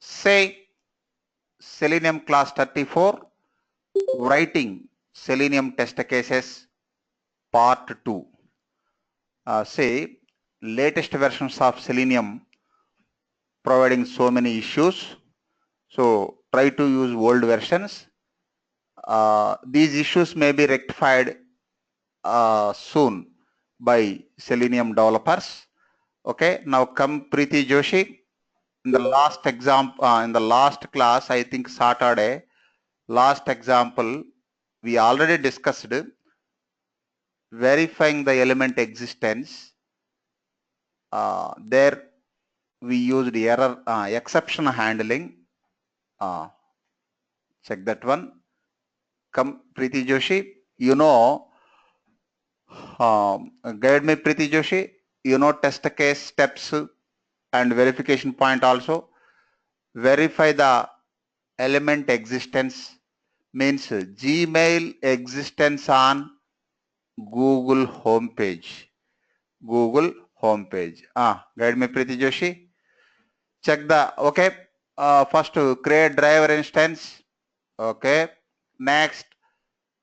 Say Selenium class 34, writing Selenium test cases part 2. Say latest versions of Selenium providing so many issues. So try to use old versions. These issues may be rectified soon by Selenium developers. Okay, now come Preeti Joshi. In the last in the last class, I think Saturday, last example, we already discussed verifying the element existence. There we used error exception handling. Check that one. Come Preeti Joshi. You know, guide me Preeti Joshi. You know test case steps and verification point also. Verify the element existence means Gmail existence on Google homepage. Google homepage. Guide me Preeti Joshi. Check the, okay, first create driver instance. Okay, next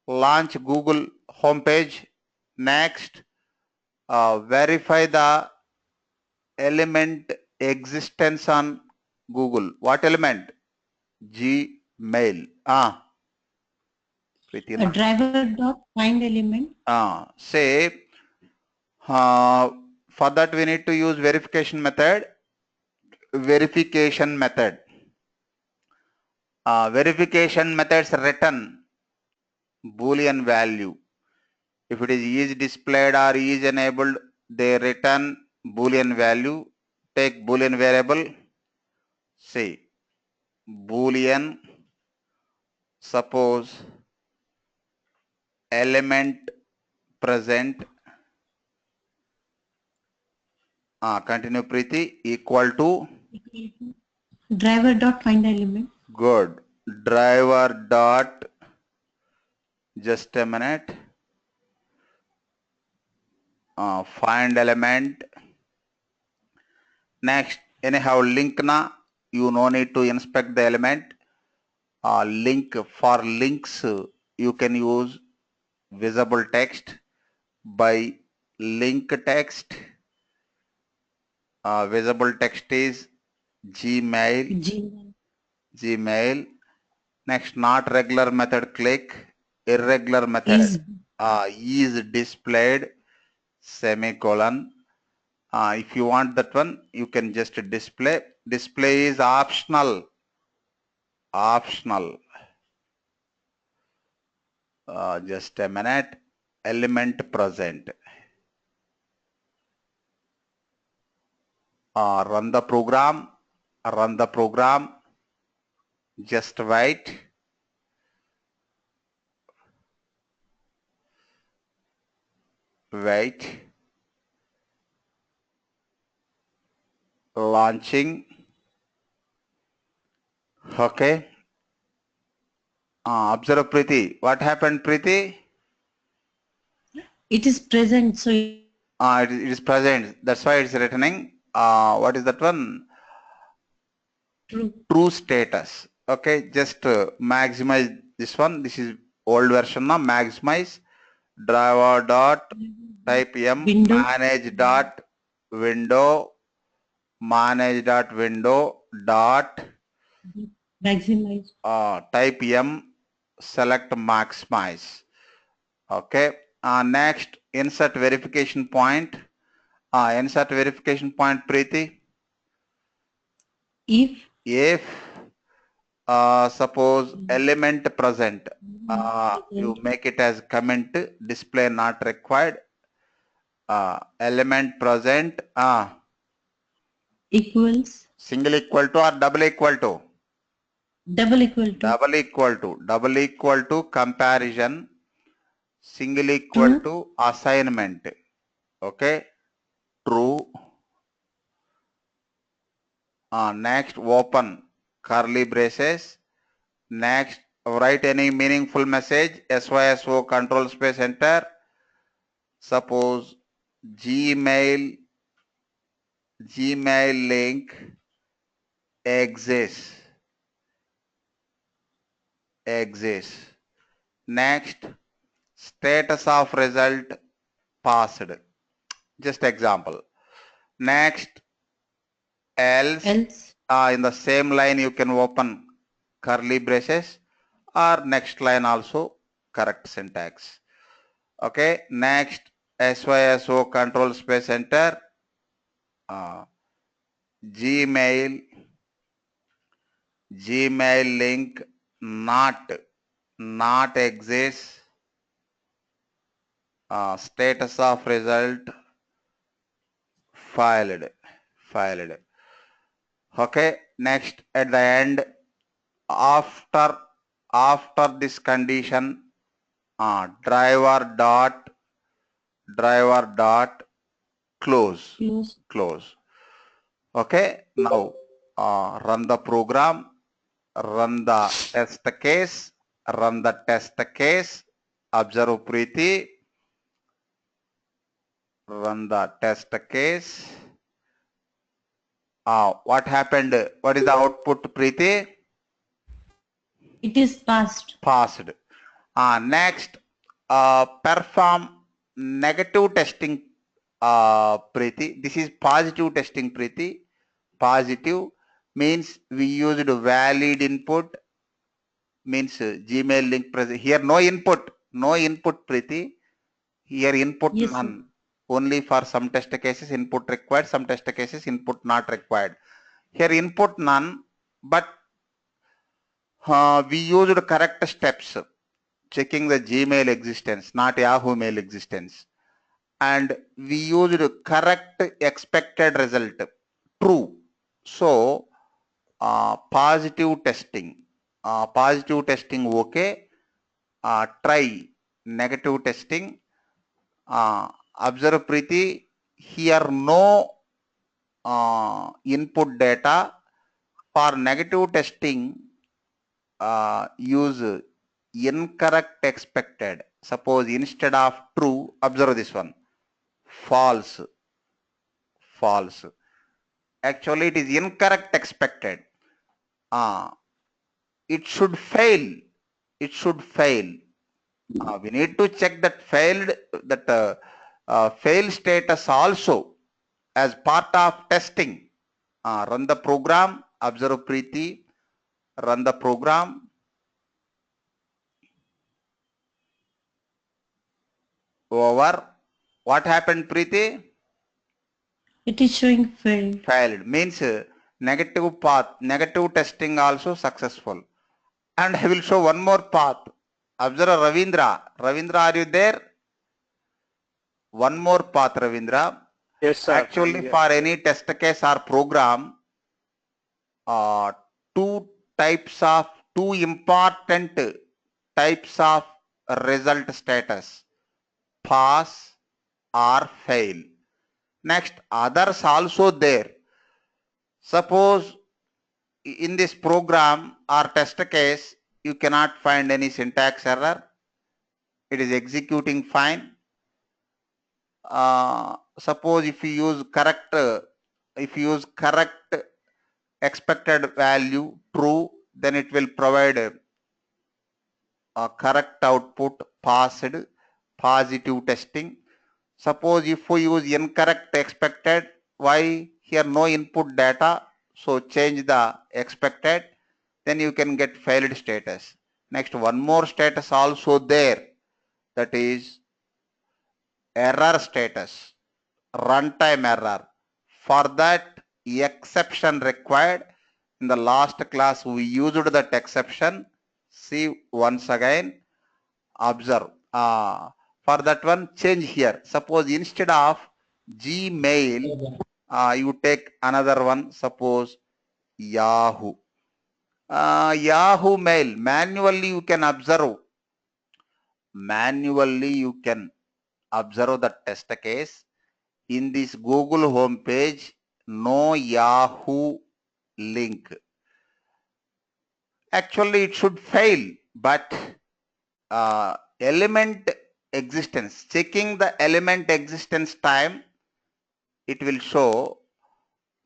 launch Google homepage. Next verify the element existence on Google. What element? Gmail. A driver dot find element. Say for that we need to use verification method. Verification methods return Boolean value. If it is displayed or is enabled, they return Boolean value. Take Boolean variable. Say Boolean, suppose element present. Continue Preeti. Equal to Driver dot find element. good. Driver dot, just a minute, find element. Next, anyhow link na, you no need to inspect the element. Link, for links you can use visible text by link text. Visible text is Gmail. Next, not regular method click, irregular method is displayed, semicolon. If you want that one, you can just display. Display is optional. Just a minute. Element present. Run the program. Just wait. Launching. Okay. Observe Preeti. What happened, Preeti? It is present, so it is present. That's why it's returning. What is that one? True status. Okay, just maximize this one. This is old version now. Maximize driver dot type m manage dot window dot maximize. Type m select maximize. Okay. Next, insert verification point. Preeti. If suppose element present, you make it as comment, display not required. Element present equals single equal to or double equal to? Double equal to comparison, single equal to assignment. Okay, true. Next, open curly braces. Next, write any meaningful message. SYSO control space enter. Suppose Gmail link exists. Next, status of result passed. Just example. Next, else. In the same line you can open curly braces, or next line also correct syntax. Okay. Next, SYSO control space enter. Gmail link not exists. Status of result filed. Okay. Next, at the end, after this condition, driver dot close. Okay. Now run the program, run the test case, observe Preeti, run the test case. What happened? What is the output, Preeti? It is passed. Next, perform negative testing, Preeti. This is positive testing, Preeti. Positive means we used valid input, means Gmail link present. Here no input, Preeti. Here input Yes, none. sir. Only for some test cases input required, some test cases input not required. Here input none, but we used correct steps, checking the Gmail existence, not Yahoo Mail existence. And we used correct expected result, true. So positive testing, okay. Try negative testing. Observe Preeti, here no input data. For negative testing, use incorrect expected. Suppose instead of true, observe this one, false. Actually it is incorrect expected. It should fail. We need to check that fail status also as part of testing. Run the program, observe Preeti, run the program. Over. What happened, Preeti? It is showing failed. Means negative path, negative testing also successful. And I will show one more path. Observe Ravindra. Ravindra, are you there? One more path, Ravindra. Yes, sir. Actually, for any test case or program, two important types of result status, pass or fail. Next, others also there. Suppose in this program or test case, you cannot find any syntax error. It is executing fine. Suppose if you use correct expected value true, then it will provide a correct output, passed, positive testing. Suppose if we use incorrect expected, why? Here no input data, so change the expected, then you can get failed status. Next, one more status also there, that is error status, runtime error. For that, exception required. In the last class we used that exception. See once again, observe. For that one, change here. Suppose instead of Gmail, you take another one, suppose Yahoo. Yahoo Mail, manually you can observe the test case. In this Google home page, no Yahoo link. Actually it should fail, but element existence, checking the element existence time, it will show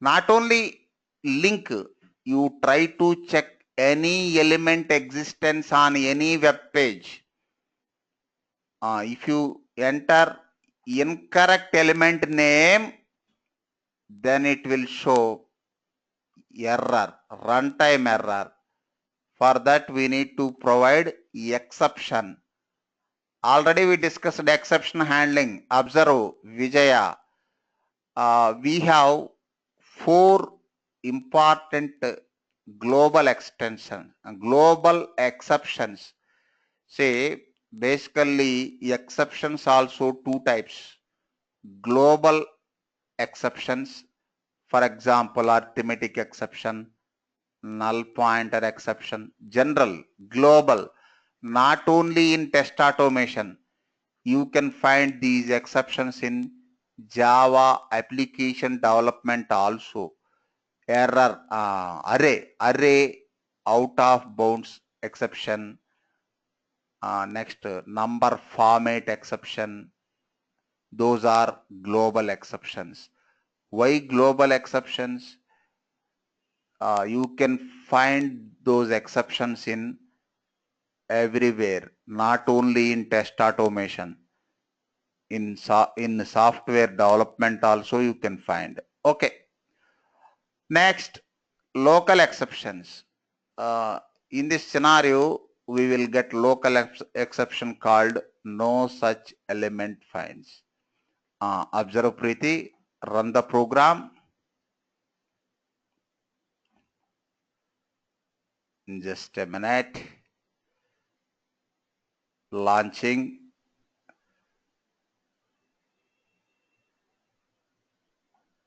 not only link, you try to check any element existence on any web page. If you enter incorrect element name, then it will show error, runtime error. For that, we need to provide exception. Already we discussed exception handling. Observe, Vijaya. We have 4 important global exceptions. Say, basically, exceptions also 2 types. Global exceptions, for example, arithmetic exception, null pointer exception, general, global, not only in test automation. You can find these exceptions in Java application development also. Error, array out of bounds exception, next number format exception. Those are global exceptions. Why global exceptions? You can find those exceptions in everywhere, not only in test automation. In software development also you can find. Okay. Next, local exceptions. In this scenario, we will get local exception called no such element finds. Observe, Preeti, run the program. In just a minute. Launching.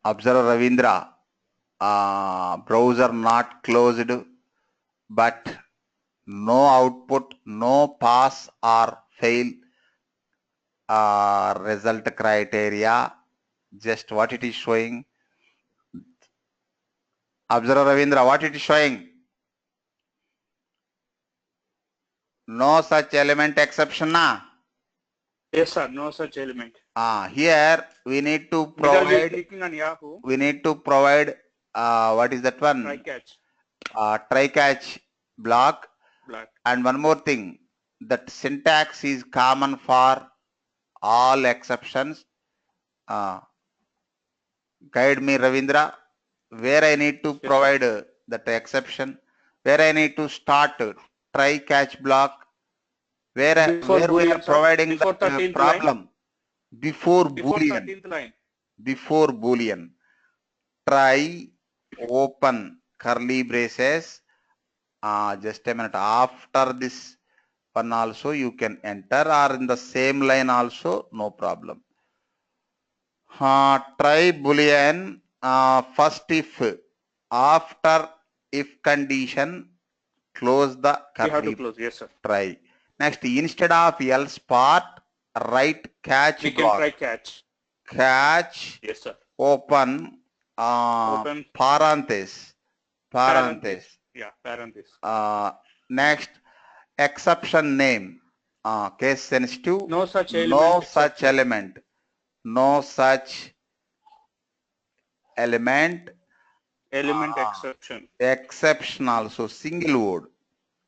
Observe, Ravindra. Browser not closed, but no output, no pass or fail result criteria. Just what it is showing. Observe, Ravindra, what it is showing. No such element exception. Yes, sir. No such element. Here we need to provide. Clicking on Yahoo. We need to provide. What is that one? Try catch. Try catch block. And one more thing. That syntax is common for all exceptions. Guide me, Ravindra, where I need to provide that exception, where I need to start try catch block, where we are providing the problem. Line. Before Boolean. 13th line. Before Boolean. Try, open, curly braces. Just a minute. After this one also you can enter, or in the same line also, no problem. Try Boolean. First if, after if condition, close the curly. You have to close, yes sir. Try. Next, instead of else part, write catch we block. Can try catch. Catch. Yes sir. Open. Open. Parenthesis. Yeah, parenthesis. Next, exception name. Case sensitive. No such element. No such element. No such element. Exception. Exception also, single word.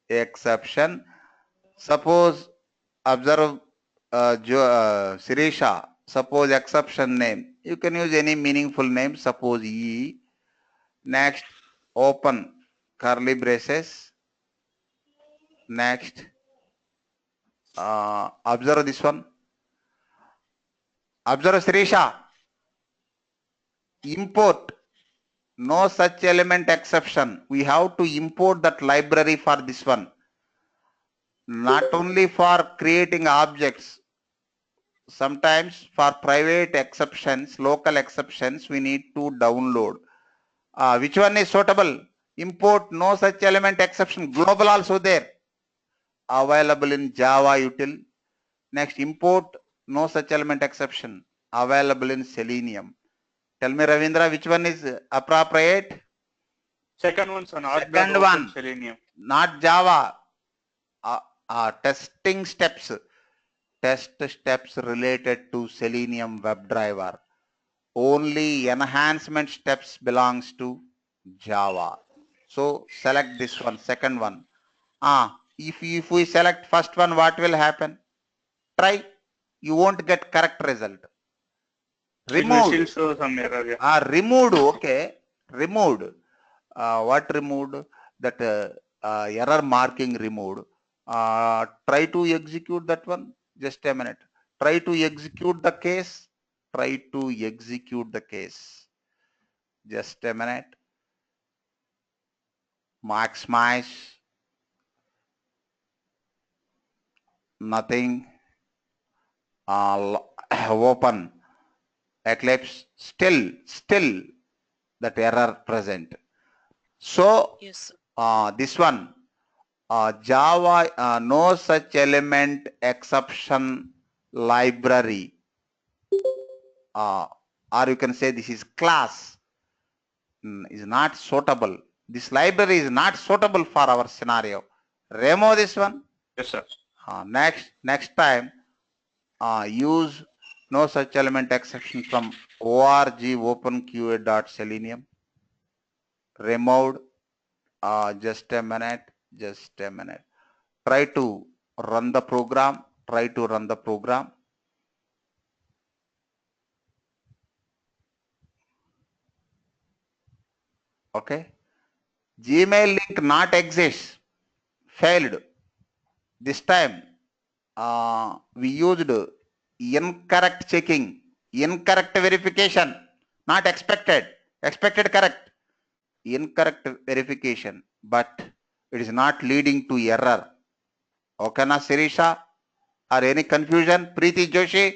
Exception. Suppose, observe, Sirisha, suppose exception name. You can use any meaningful name. Suppose E. Next, open curly braces. Next, observe this one. Observe, Sirisha. Import. No such element exception. We have to import that library for this one. Not only for creating objects. Sometimes for private exceptions, local exceptions, we need to download. Which one is suitable? Import no such element exception. Global also there. Available in Java util. Next, import no such element exception. Available in Selenium. Tell me, Ravindra, which one is appropriate? Second one, sir. Second one. Selenium. Not Java. Testing steps. Test steps related to Selenium WebDriver. Only enhancement steps belongs to Java. So select this one, second one. If we select first one, what will happen? Try. You won't get correct result. It will still Removed. show some error. Yeah. Removed. Okay. Removed. What removed? That error marking removed. Try to execute that one. Just a minute. Try to execute the case. Try to execute the case. Just a minute. Maximize. Nothing. Open Eclipse. Still that error present. So Yes. this one. Java no such element exception library, or you can say this is class, is not suitable. This library is not suitable for our scenario. Remove this one. Yes, sir. Next time use no such element exception from org openqa.selenium. Removed. Just a minute. Try to run the program. Okay. Gmail link not exists. Failed. This time we used incorrect checking, incorrect verification, not expected. Expected correct. Incorrect verification, but it is not leading to error. Okay, na Sirisha? Or any confusion? Preeti Joshi?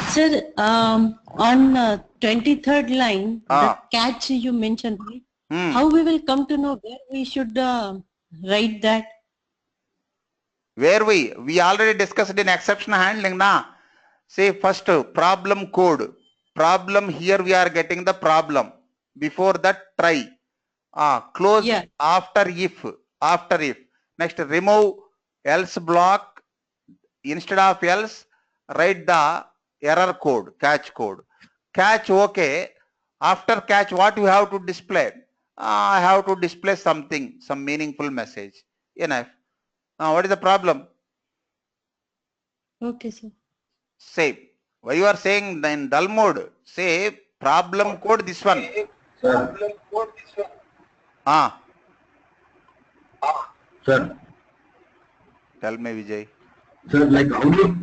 Sir, on 23rd line, the catch you mentioned, right? How we will come to know where we should write that? Where we already discussed in exception handling, na? Say first problem code. Problem, here we are getting the problem. Before that, try. Close. Yeah. After if. Next, remove else block. Instead of else, write the error code, catch code. Catch, okay. After catch, what you have to display? I have to display something, some meaningful message. Enough. What is the problem? Okay, sir. Say, why you are saying in dull mode? Say problem code this one. Sir. Sir. Tell me, Vijay. Sir, like only,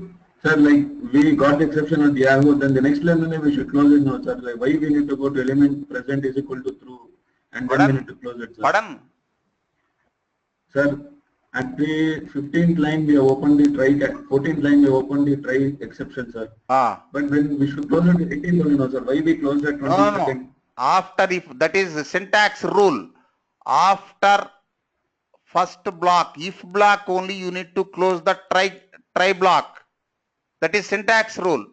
sir, like we got the exception at Yahoo, then the next line we should close it now, sir. Like why we need to go to element present is equal to true, and then we need to close it, sir. Pardon? Sir, at the 15th line we have opened the try, at 14th line we have opened the try exception, sir. But when we should close it at 18th only, no, sir. Why we close at 22nd? No. After, if that is syntax rule, after first block, if block only you need to close the try block. That is syntax rule.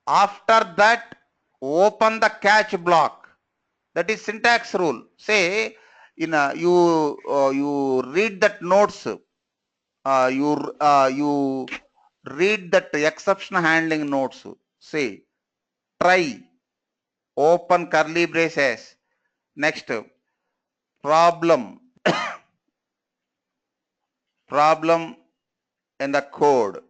After that, open the catch block. That is syntax rule. Say in you read that notes. You read that exception handling notes. Say try, open curly braces. Next, problem. Problem in the code.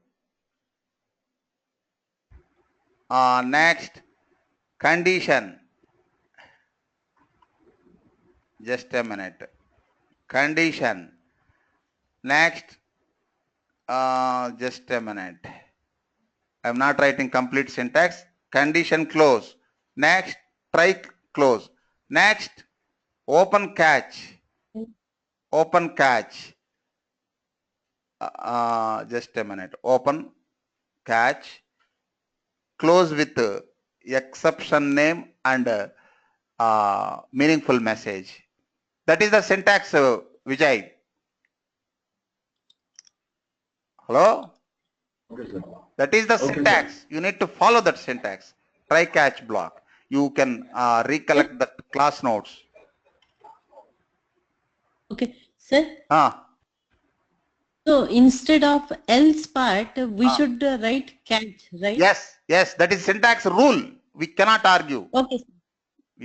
Next, condition. Just a minute. Condition. Next, just a minute. I'm not writing complete syntax. Condition close. Next, try close. Next, open catch. Open catch. Just a minute. Open catch. Close with exception name and meaningful message. That is the syntax, Vijay. Hello? Okay, sir. That is the syntax. Sir. You need to follow that syntax. Try catch block. You can recollect the class nodes. Okay, sir. So instead of else part, we should write catch, right? Yes, that is syntax rule. We cannot argue. Okay.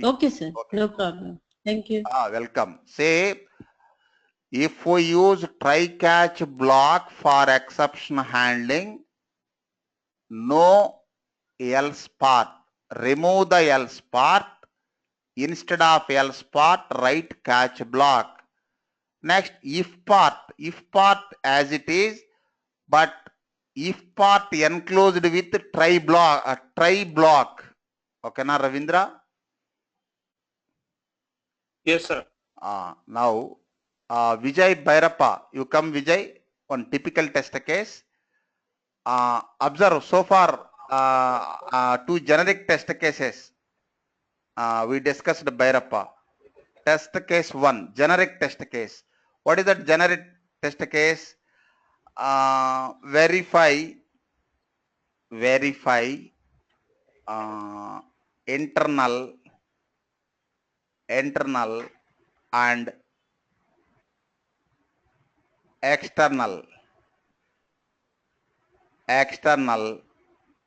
Okay, sir. Okay. No problem. Thank you. Welcome. Say, if we use try-catch block for exception handling, no else part. Remove the else part. Instead of else part, write catch block. Next, if part as it is, but if part enclosed with try block. Okay, na Ravindra? Yes, sir. Now, Vijay Bhairappa, you come Vijay, one typical test case. Observe so far two generic test cases. We discussed Bhairappa. Test case 1, generic test case. What is that generic test case? Verify internal and external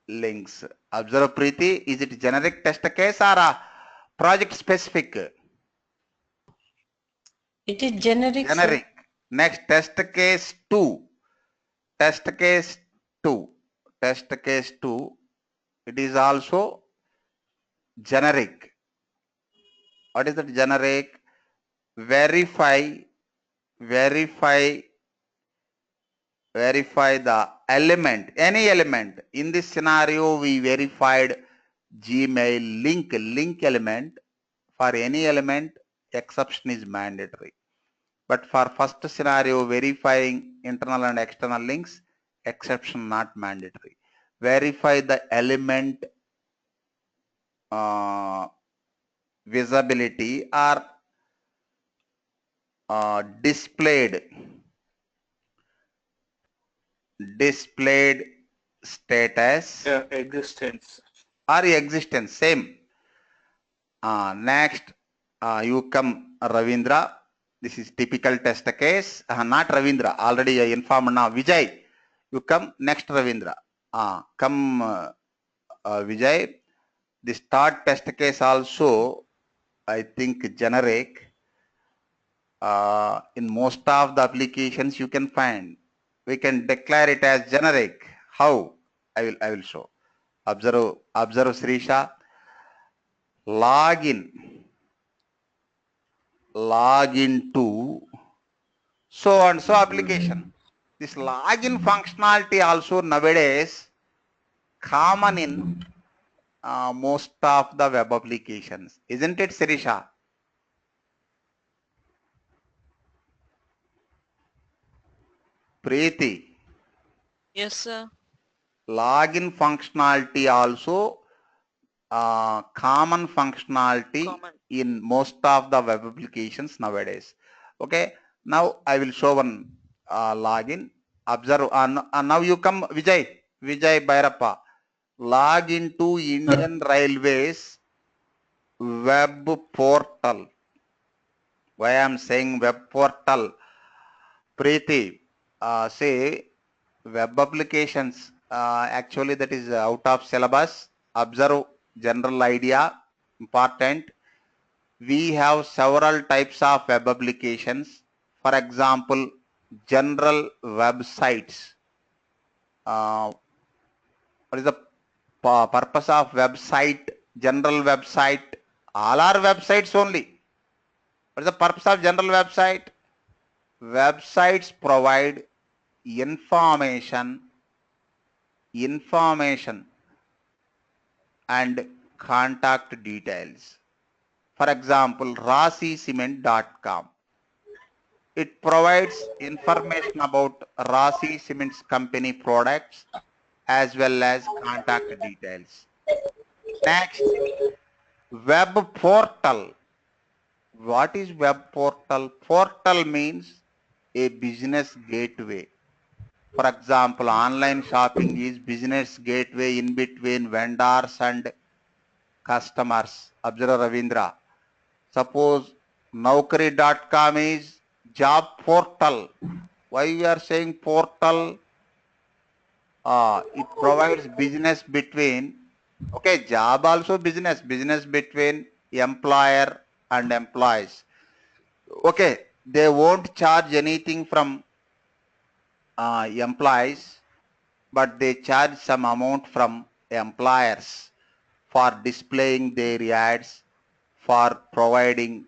links. Observe Preeti, is it generic test case or a project specific? It is generic. Generic. Sir. Next, test case 2. Test case 2. It is also generic. What is that generic? Verify the element, any element. In this scenario, we verified Gmail link element. For any element, exception is mandatory. But for first scenario, verifying internal and external links, exception not mandatory. Verify the element visibility or displayed status. Yeah, existence. Or existence, same. Next, you come Ravindra. This is typical test case. Not Ravindra. Already I informed now. Vijay, you come next. Ravindra. Come Vijay. This third test case also, I think generic. In most of the applications you can find. We can declare it as generic. How? I will show. Observe Srisha. Login to so and so application. This login functionality also nowadays common in most of the web applications, isn't it, Sirisha? Preeti. Yes, sir. Login functionality also common functionality in most of the web applications nowadays. Okay, now I will show one login. Observe, now you come Vijay Bhairappa. Log into Indian Railways web portal. Why I am saying web portal? Preeti, say web applications. Actually, that is out of syllabus. Observe general idea, important. We have several types of web applications. For example, general websites. What is the purpose of website? General website. All are websites only. What is the purpose of general website? Websites provide information and contact details. For example, RasiCement.com. It provides information about Rasi Cement's company products as well as contact details. Next, web portal. What is web portal? Portal means a business gateway. For example, online shopping is business gateway in between vendors and customers. Observe Ravindra. Suppose Naukri.com is job portal. Why we are saying portal? It provides business between, okay, job also business between employer and employees. Okay, they won't charge anything from employees, but they charge some amount from employers for displaying their ads, for providing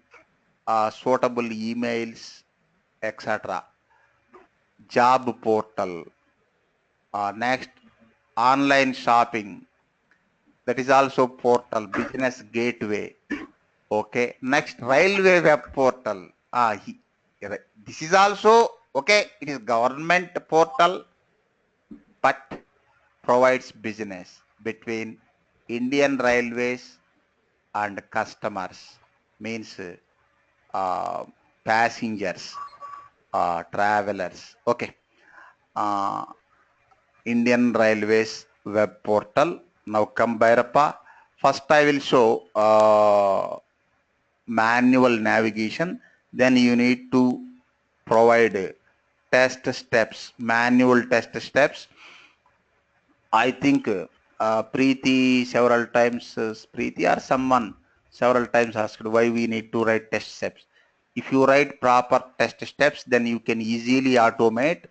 suitable emails, etc. Job portal. Next, online shopping. That is also portal, business gateway. Okay. Next, railway web portal. This is also okay. It is government portal, but provides business between Indian Railways and customers. Means passengers, travelers. Okay. Uh, Indian Railways web portal. Now come Bhairappa. First I will show manual navigation. Then you need to provide test steps, manual test steps. I think Preeti several times, Preeti or someone several times asked why we need to write test steps. If you write proper test steps, then you can easily automate.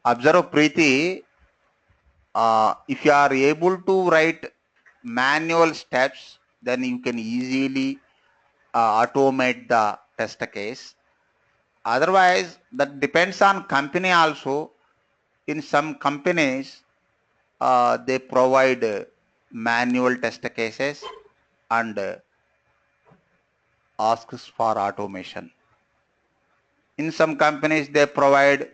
Observe Preeti, if you are able to write manual steps, then you can easily automate the test case. Otherwise, that depends on company also. In some companies, they provide manual test cases and asks for automation. In some companies, they provide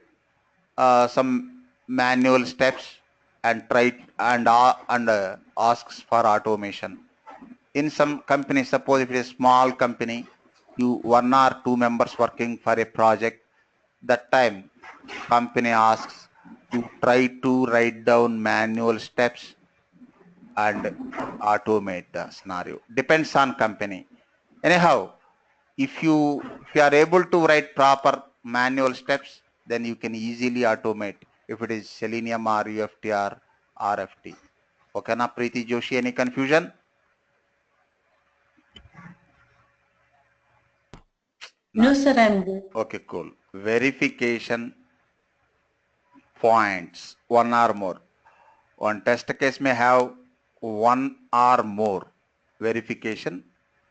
some manual steps and asks for automation. In some companies, suppose if it is a small company, you 1 or 2 members working for a project, that time company asks you try to write down manual steps and automate the scenario. Depends on company. Anyhow, if you are able to write proper manual steps, then you can easily automate if it is Selenium or UFT or RFT. Okay, na Preeti Joshi, any confusion? No, sir, I'm good. Okay, cool. Verification points, 1 or more. One test case may have 1 or more verification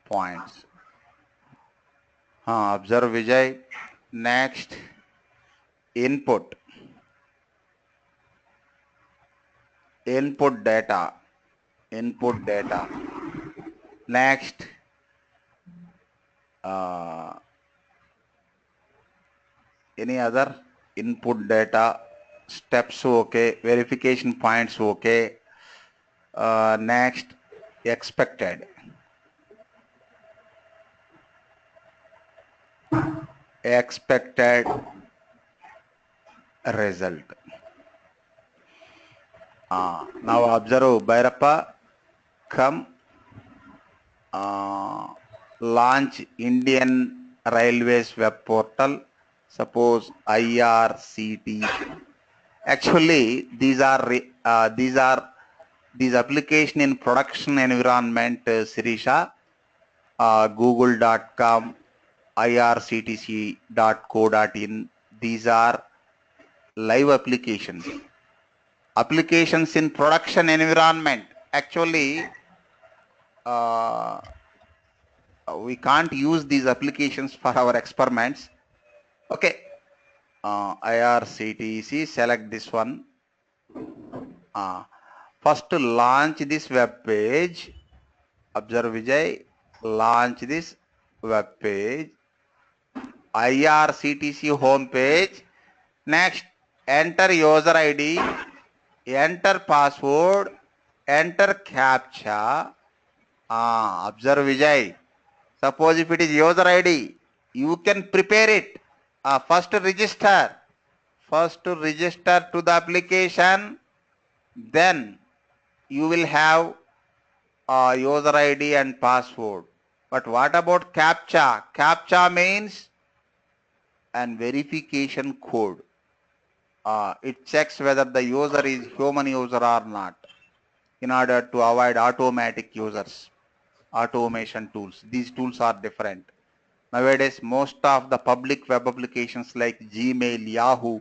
points. Observe Vijay. Next, input. Input data. Input data. Next, any other input data, steps okay, verification points okay. Next, expected. Expected result. Now observe Bhairappa, come launch Indian Railways web portal, suppose IRCT. Actually, these application in production environment, Sirisha, google.com, irctc.co.in. These are live applications. Applications in production environment. Actually, we can't use these applications for our experiments. Okay, IRCTC, select this one. First launch this web page. Observe Vijay, launch this web page. IRCTC home page. Next, enter user ID, enter password, enter CAPTCHA. Observe Vijay. Suppose if it is user ID, you can prepare it. First register. First register to the application. Then you will have user ID and password. But what about CAPTCHA? CAPTCHA means an verification code. It checks whether the user is human user or not in order to avoid automatic users. automation tools. These tools are different. Nowadays, most of the public web applications like Gmail, Yahoo,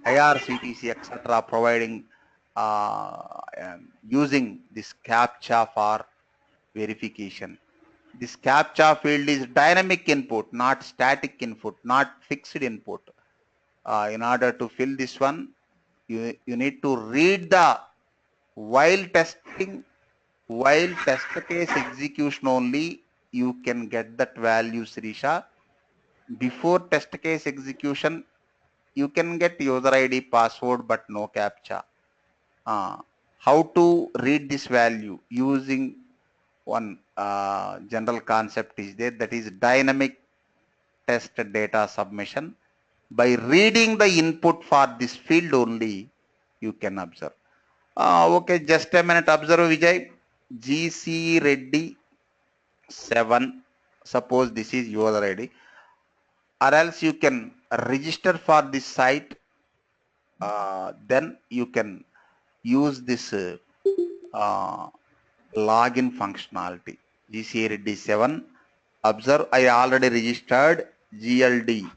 IRCTC, etc., providing using this CAPTCHA for verification. This CAPTCHA field is dynamic input, not static input, not fixed input. In order to fill this one, you need to read the while test case execution only, you can get that value, Sirisha. Before test case execution, you can get user ID, password, but no CAPTCHA. How to read this value? Using one general concept is there, that is dynamic test data submission. By reading the input for this field only, you can observe. Okay, just a minute. Observe, Vijay. GC Reddy 7. Suppose this is user ID. Or else you can register for this site. Then you can use this login functionality. GC Reddy 7. Observe, I already registered GLD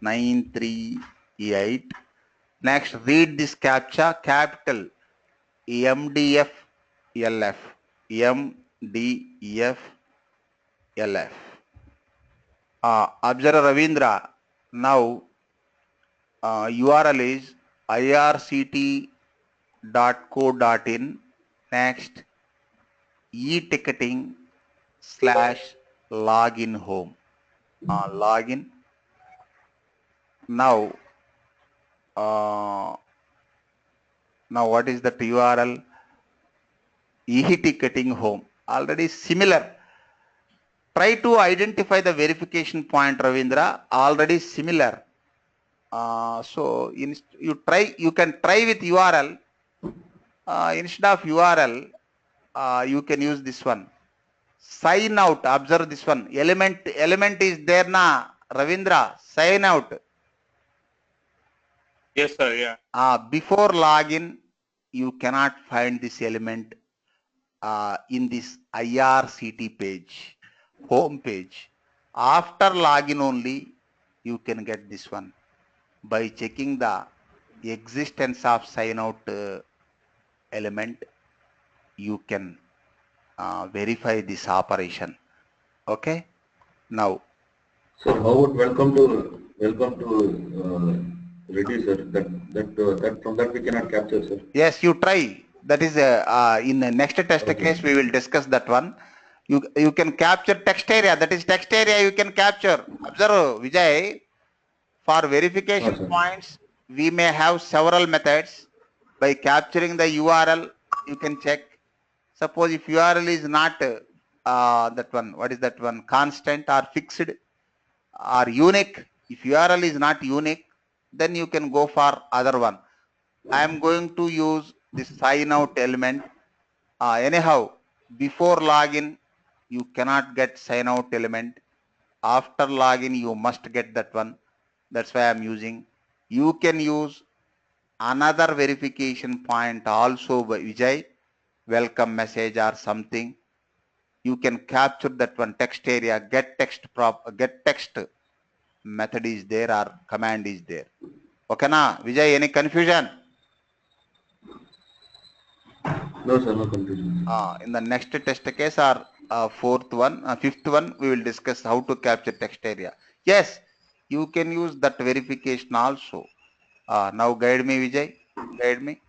938. Next, read this CAPTCHA, capital MDF LF. MDF LF. Observe, Ravindra. Now, URL is irct.co.in. Next, e-ticketing/login home. Login. Now what is that URL? E-ticketing home. Already similar. Try to identify the verification point, Ravindra. Already similar. So you can try with URL. Instead of URL, you can use this one. Sign out. Observe this one. Element is there na, Ravindra. Sign out. Yes, sir. Yeah. Before login, you cannot find this element in this IRCT page, home page. After login only, you can get this one by checking the existence of sign out element. You can verify this operation. Okay. Now. So how would welcome to Reddy, sir? That from that we cannot capture, sir. Yes, you try. That is in the next test case we will discuss that one. You can capture text area. That is text area you can capture. Observe, Vijay. For verification points, we may have several methods. By capturing the URL, you can check. Suppose if URL is not that one, what is that one? Constant or fixed or unique. If URL is not unique, then you can go for other one. I am going to use this sign out element. Anyhow, before login, you cannot get sign out element. After login, you must get that one. That's why I am using. You can use another verification point also by Vijay, welcome message or something. You can capture that one text area, get text method is there or command is there. Okay na, Vijay, any confusion? No, sir, no confusion. In the next test case or fifth one, we will discuss how to capture text area. Yes, you can use that verification also. Now guide me, Vijay. Guide me.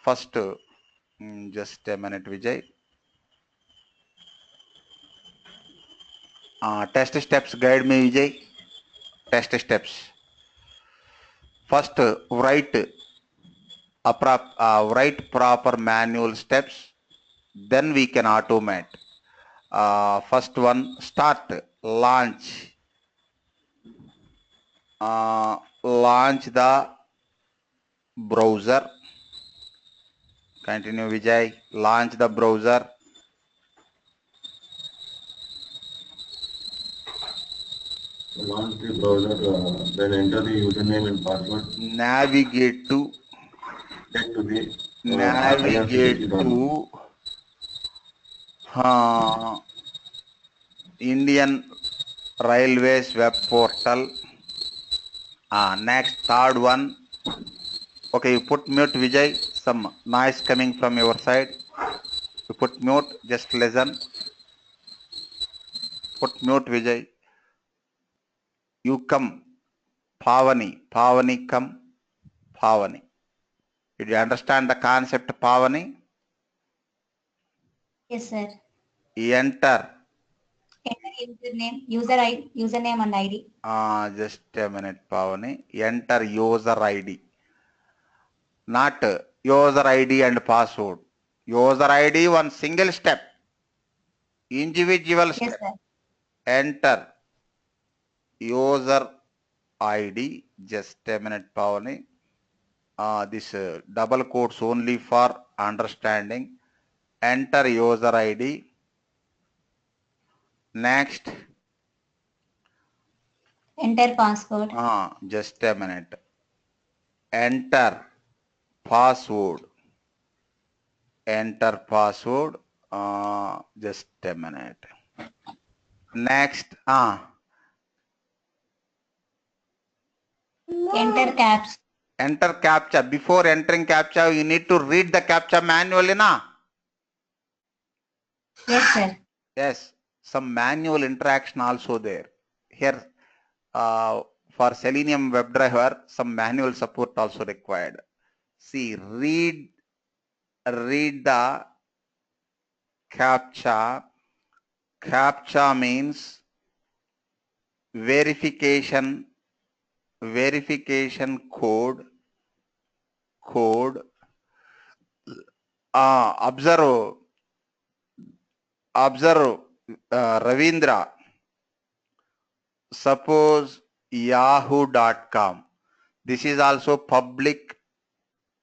First, just a minute, Vijay. Test steps, guide me, Vijay. Test steps. First, write proper manual steps. Then we can automate. First one, start, launch. Launch the browser. Continue, Vijay. Launch the browser. Launch the browser, then enter the username and password. Navigate to. Get to the navigate to Indian Railways web portal. Next, third one. Okay, you put mute, Vijay. Some noise coming from your side. You put mute, just listen. Put mute, Vijay. You come. Pavani. Pavani come. Pavani. Did you understand the concept Pavani? Yes, sir. Enter. Username and ID. Just a minute, Pavani. Enter user ID. Not user ID and password. User ID, one single step. Individual step. Yes, sir. Enter user ID. Just a minute, Pavani. This double quotes only for understanding. Enter user ID. Next. Enter password. Just a minute. Enter password. Enter password. Just a minute. Next. Enter caps. Enter captcha. Before entering captcha, you need to read the captcha manually, na? Yes, sir. Yes. Some manual interaction also there. Here, for Selenium WebDriver, some manual support also required. See, read the captcha. Captcha means verification code. Observe Ravindra. Suppose yahoo.com. This is also public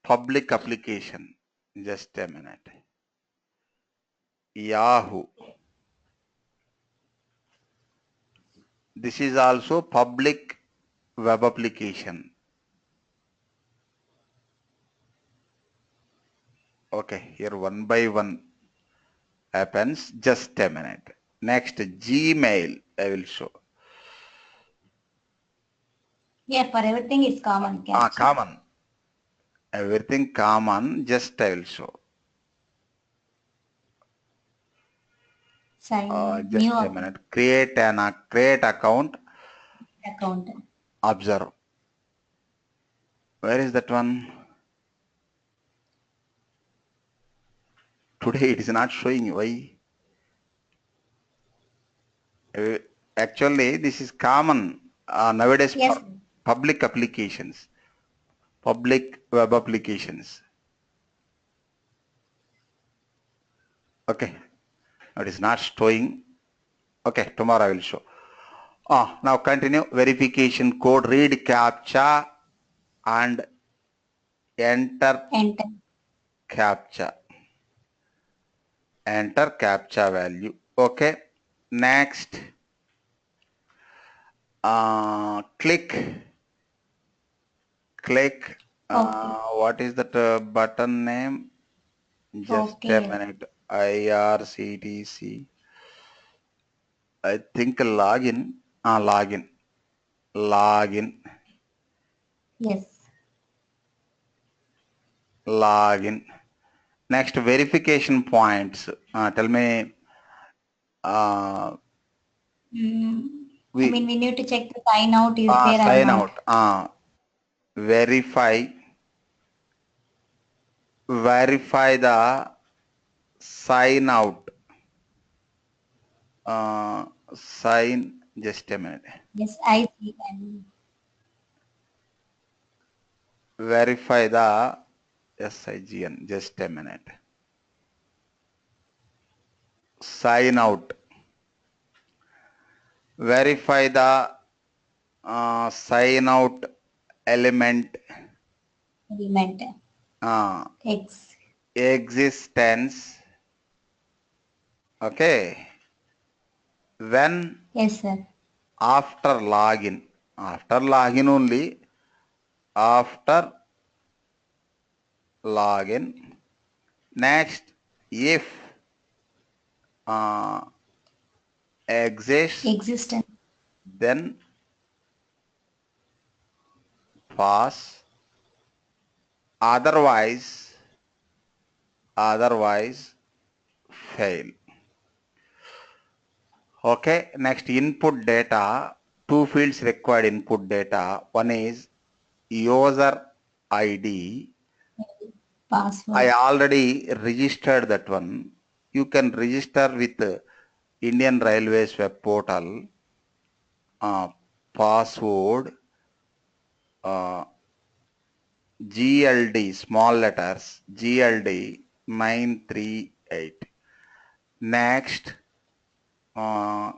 application. Just a minute. Yahoo. This is also public web application. Okay, here one by one happens. Just a minute. Next, Gmail I will show. Yeah, for everything it's common. Common. Everything common. Just I will show. Just a minute. Create account. Observe. Where is that one? Today it is not showing. Why? Actually, this is common nowadays for public applications, public web applications. Okay, it is not showing. Okay, tomorrow I will show. Now continue. Verification code. Read captcha and enter captcha. Enter captcha value. Okay. Next. Click. What is that button name? Just a minute. IRCTC. I think login. Login. Yes. Login. Next, verification points. Tell me. We need to check the sign out is there sign or not. out. Verify the sign out. Sign. Just a minute. Yes, I see. Verify the SIGN. Just a minute. Sign out. Verify the sign out element. Existence. Okay. When? Yes, sir. After login. After login only. After login. Next, if Existence. then pass, otherwise fail. Okay, next input data, two fields required input data. One is user ID. Password. I already registered that one. You can register with Indian Railways web portal. Password GLD, small letters, GLD 938. Next, CAPTCHA.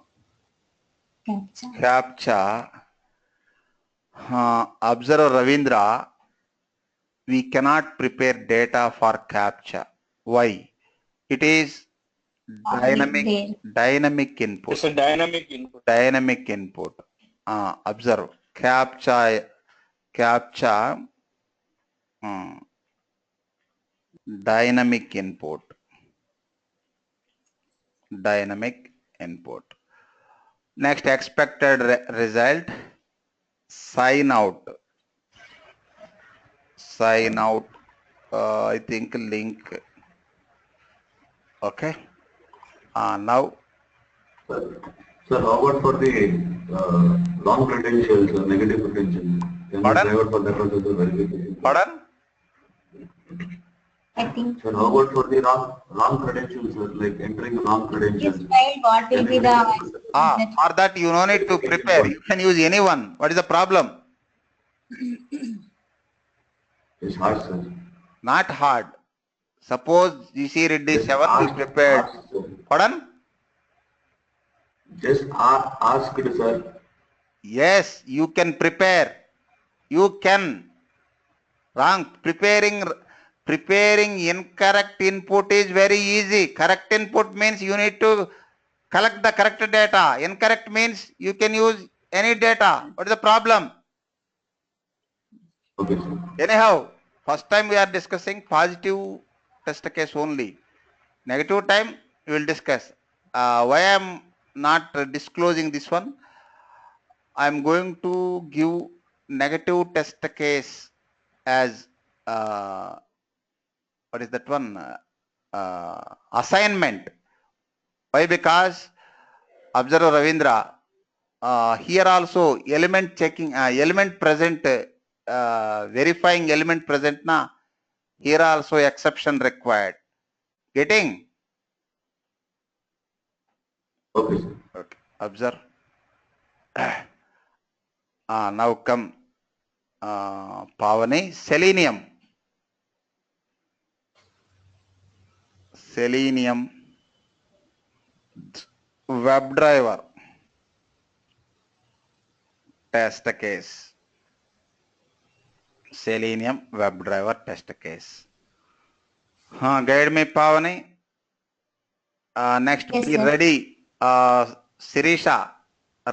Observe Ravindra, we cannot prepare data for CAPTCHA. Why? It is dynamic input. It's a dynamic input. Dynamic input. Observe CAPTCHA dynamic input. Next, expected result, sign out. I think link. Okay. Now. Sir, how about for the wrong credentials or negative credentials? Can we try out for that also the verification? Pardon? I think. Sir, how about for the wrong credentials, sir, like entering wrong credentials? What will be the... For that you no need to prepare. You can use anyone. What is the problem? It's hard, sir. Not hard. Suppose GC Reddy 7 is prepared. Pardon? Just ask it, sir. Yes, you can prepare. You can. Wrong. Preparing incorrect input is very easy. Correct input means you need to collect the correct data. Incorrect means you can use any data. What is the problem? Okay, sir. Anyhow, first time we are discussing positive test case only. Negative time we will discuss. Why I am not disclosing this one? I am going to give negative test case as what is that one? Assignment. Why? Because observe Ravindra, here also element checking, element present, verifying element present na. Here also exception required. Getting? Okay, sir. Okay. Observe. Now come Pavani, Selenium WebDriver test case. Selenium WebDriver test case. Guide me, Pavani. Next, yes, be sir. ready. Sirisha,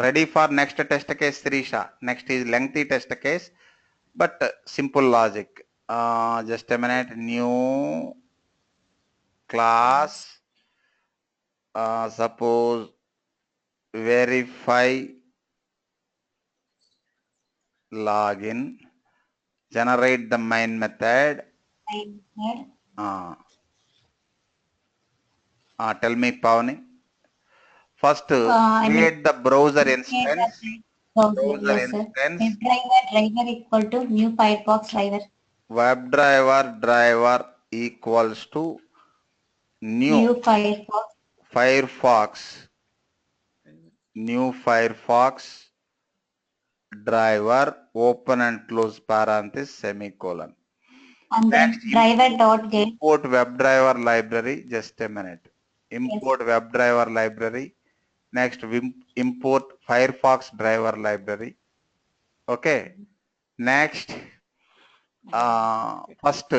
ready for next test case, Sirisha. Next is lengthy test case, but simple logic. Just a minute. New class. Suppose verify login. Generate the main method. Tell me, Pavani. First, create the browser instance. Yes, sir. WebDriver driver equal to new Firefox driver. WebDriver driver equals to new Firefox. New Firefox driver, open and close parenthesis, semicolon. And then driver.get. Import WebDriver library. Just a minute. Import WebDriver library. Next, import Firefox driver library. Okay. Next, first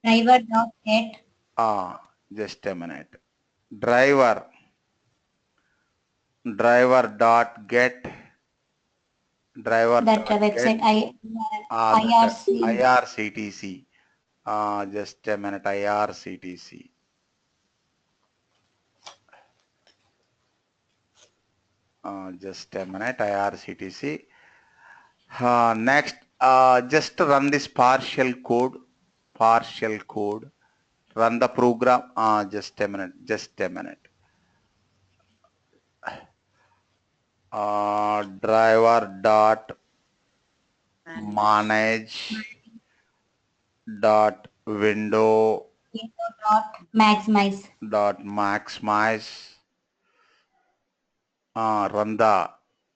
driver.get. Just a minute. Driver.get. That website IRCTC. Just a minute. IRCTC. Just a minute, IRCTC. Next, just run this partial code. Run the program. Just a minute. Driver dot manage dot window maximize. Run the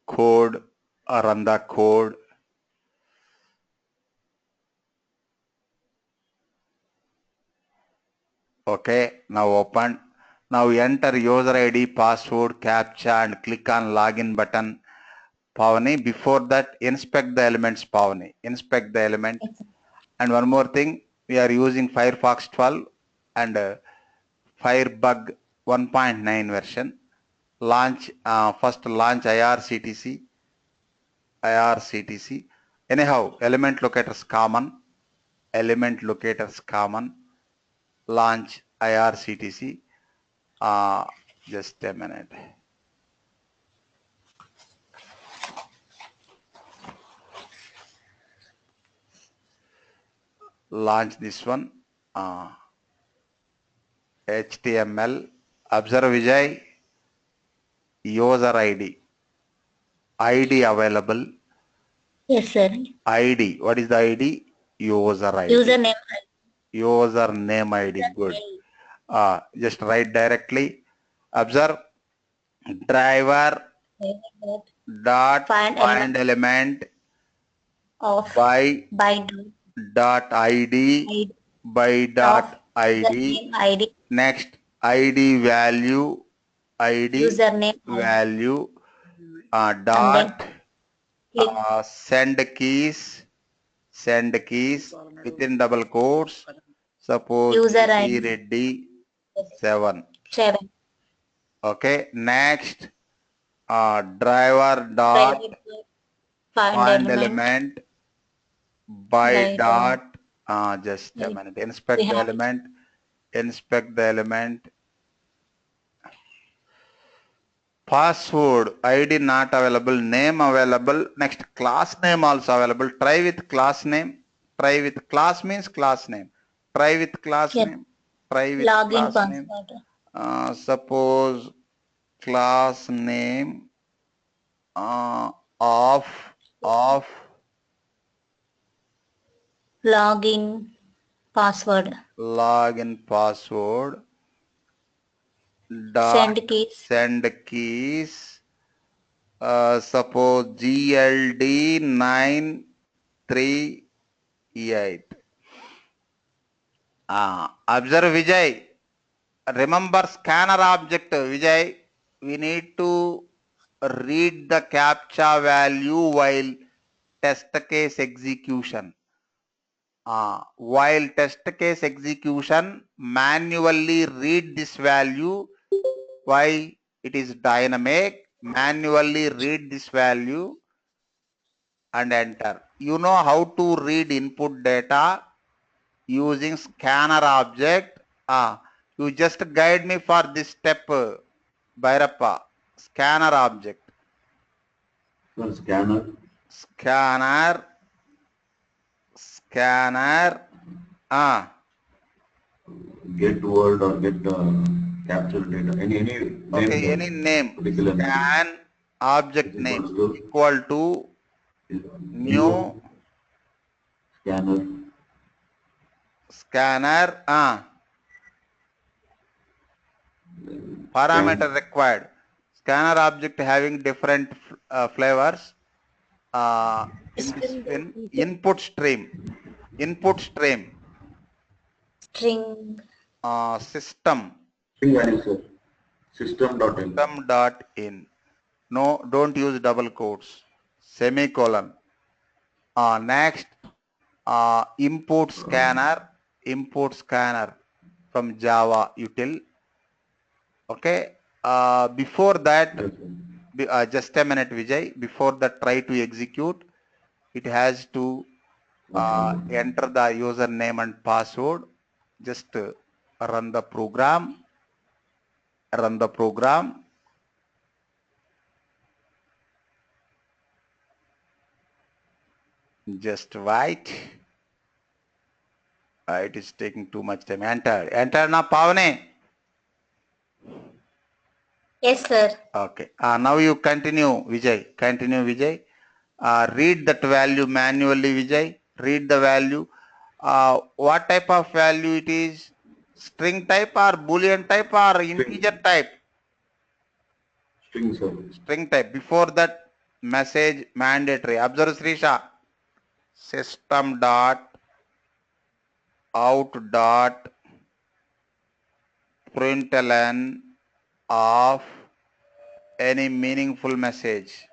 code. Okay, now open. Now enter user ID, password, captcha, and click on login button. Pavani, before that, inspect the elements, Pavani. Inspect the element. And one more thing, we are using Firefox 12 and Firebug 1.9 version. First launch IRCTC. Anyhow, element locators common. Launch IRCTC. Just a minute. Launch this one. HTML. Observe Vijay. User ID. ID available. Yes, sir. ID. What is the ID? User ID. Username ID. Good. Just write directly. Observe driver dot find element of by dot ID by dot ID. Next ID value Username value dot send keys within double quotes. Suppose User C ID. Reddy 7. Okay. Next driver dot find element by dot just a minute. Inspect the element. Password ID not available, name available. Next class name also available. Try with class name. Class means class name. Try with class name. Login password. Suppose class name of Login password. Dot send keys. Suppose GLD 938. Observe Vijay. Remember scanner object, Vijay. We need to read the captcha value while test case execution. While test case execution, manually read this value. Why? It is dynamic. Manually read this value and enter. You know how to read input data using scanner object. You just guide me for this step, Bhairappa. Scanner object. Scanner. Get word or get capture data. Any name. Okay, any name. Scan object name equal to new scanner. Parameter required. Scanner object having different flavors. In this input stream. String. System. String value, sir. System.in. No, don't use double quotes. Semicolon. Next, import scanner from Java util. Okay. Before that, just a minute, Vijay. Before that, try to execute. It has to enter the username and password. Just run the program. Just wait. It is taking too much time. Enter na Pavane. Yes, sir. Okay. Now you continue, Vijay. Continue, Vijay. Read that value manually, Vijay. Read the value. What type of value it is? String type or boolean type or integer type? String, sir. String type. Before that, message mandatory. Observe, Srisha. System dot out dot println of any meaningful message.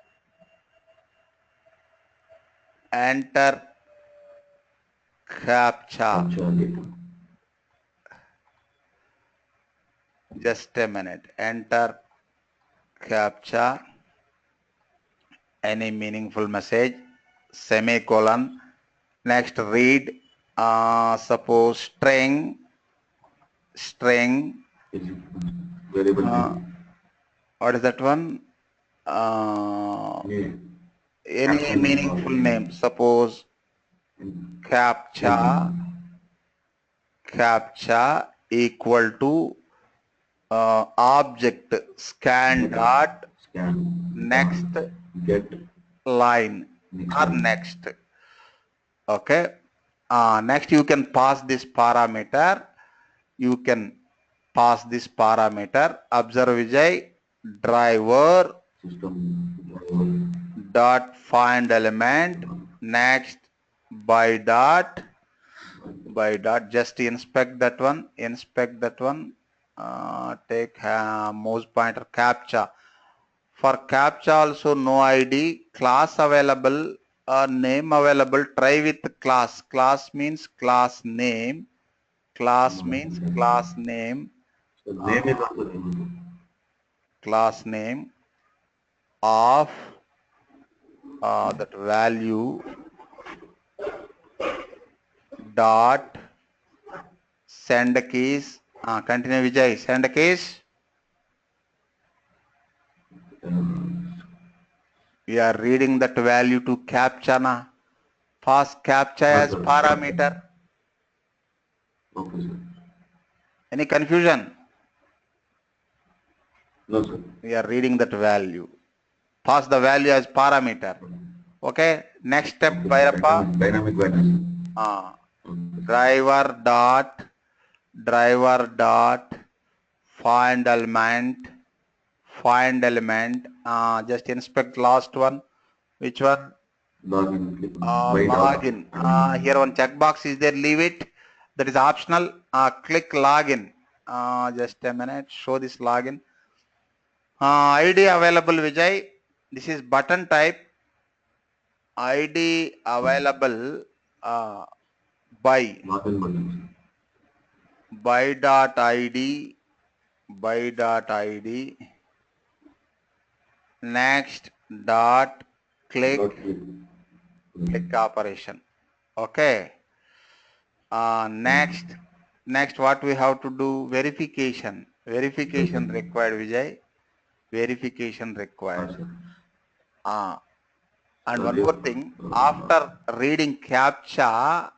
Enter CAPTCHA. Just a minute. Enter CAPTCHA. Any meaningful message. Semicolon. Next read. Suppose string. Variable. What is that one? Any meaningful name. Suppose CAPTCHA equal to object scan dot next Get line or next. Okay. Next you can pass this parameter. You can pass this parameter. Observe, Vijay. Driver dot find element next by dot just inspect that one. Take mouse pointer CAPTCHA. For CAPTCHA also no ID, class available, name available. Try with class. Class means class name. Class means class name. Name is also available. Class name of that value dot send keys. Continue, Vijay. Send keys. We are reading that value to CAPTCHA na. Pass CAPTCHA as parameter. Okay, sir. Any confusion? No, sir. We are reading that value. Pass the value as parameter. Okay. Next step, Bhairappa. Dynamic values. Driver dot find element. Just inspect last one. Which one? Login. Login. Here one checkbox is there. Leave it. That is optional. Click login. Just a minute. Show this login. ID available, Vijay. This is button type. ID available by dot ID next dot click operation. Okay. Next what we have to do? Verification required, Vijay. Verification required. And one more thing, after reading CAPTCHA,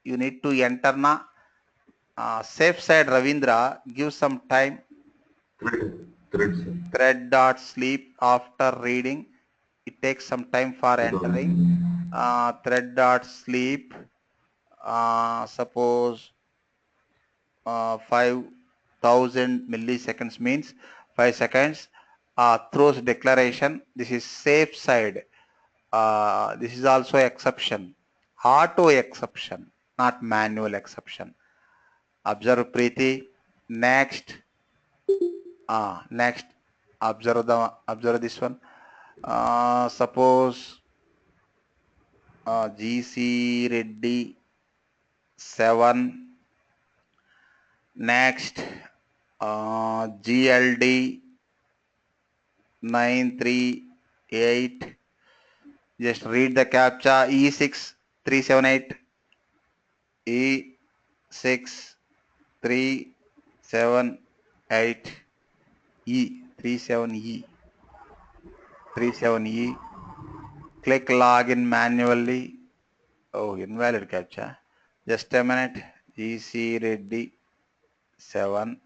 you need to enter na safe side. Ravindra, give some time. Thread dot sleep after reading. It takes some time for entering. Thread dot sleep. Suppose 5,000 milliseconds means 5 seconds. Throws declaration. This is safe side. This is also exception. Auto exception, not manual exception. Observe, Preeti. Next. Observe this one. Suppose GC Reddy 7. Next, GLD 938. Just read the CAPTCHA. E6378. E6378. E37E. Click login manually. Oh, invalid captcha. Just a minute. GC Reddy 7.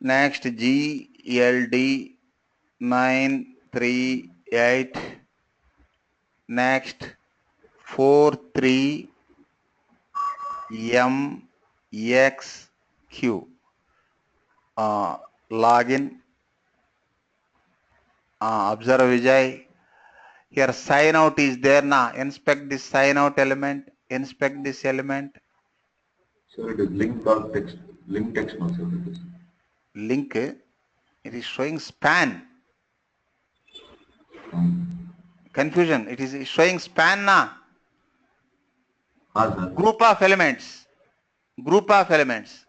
Next GLD 938. Next 43MXQ. Login. Observe Vijay. Here sign out is there now. Inspect this sign out element. Inspect this element. So it is link dot text. Link text no, sir. It is. Link. It is showing span. Confusion. It is showing span now. Group of elements. Group of elements.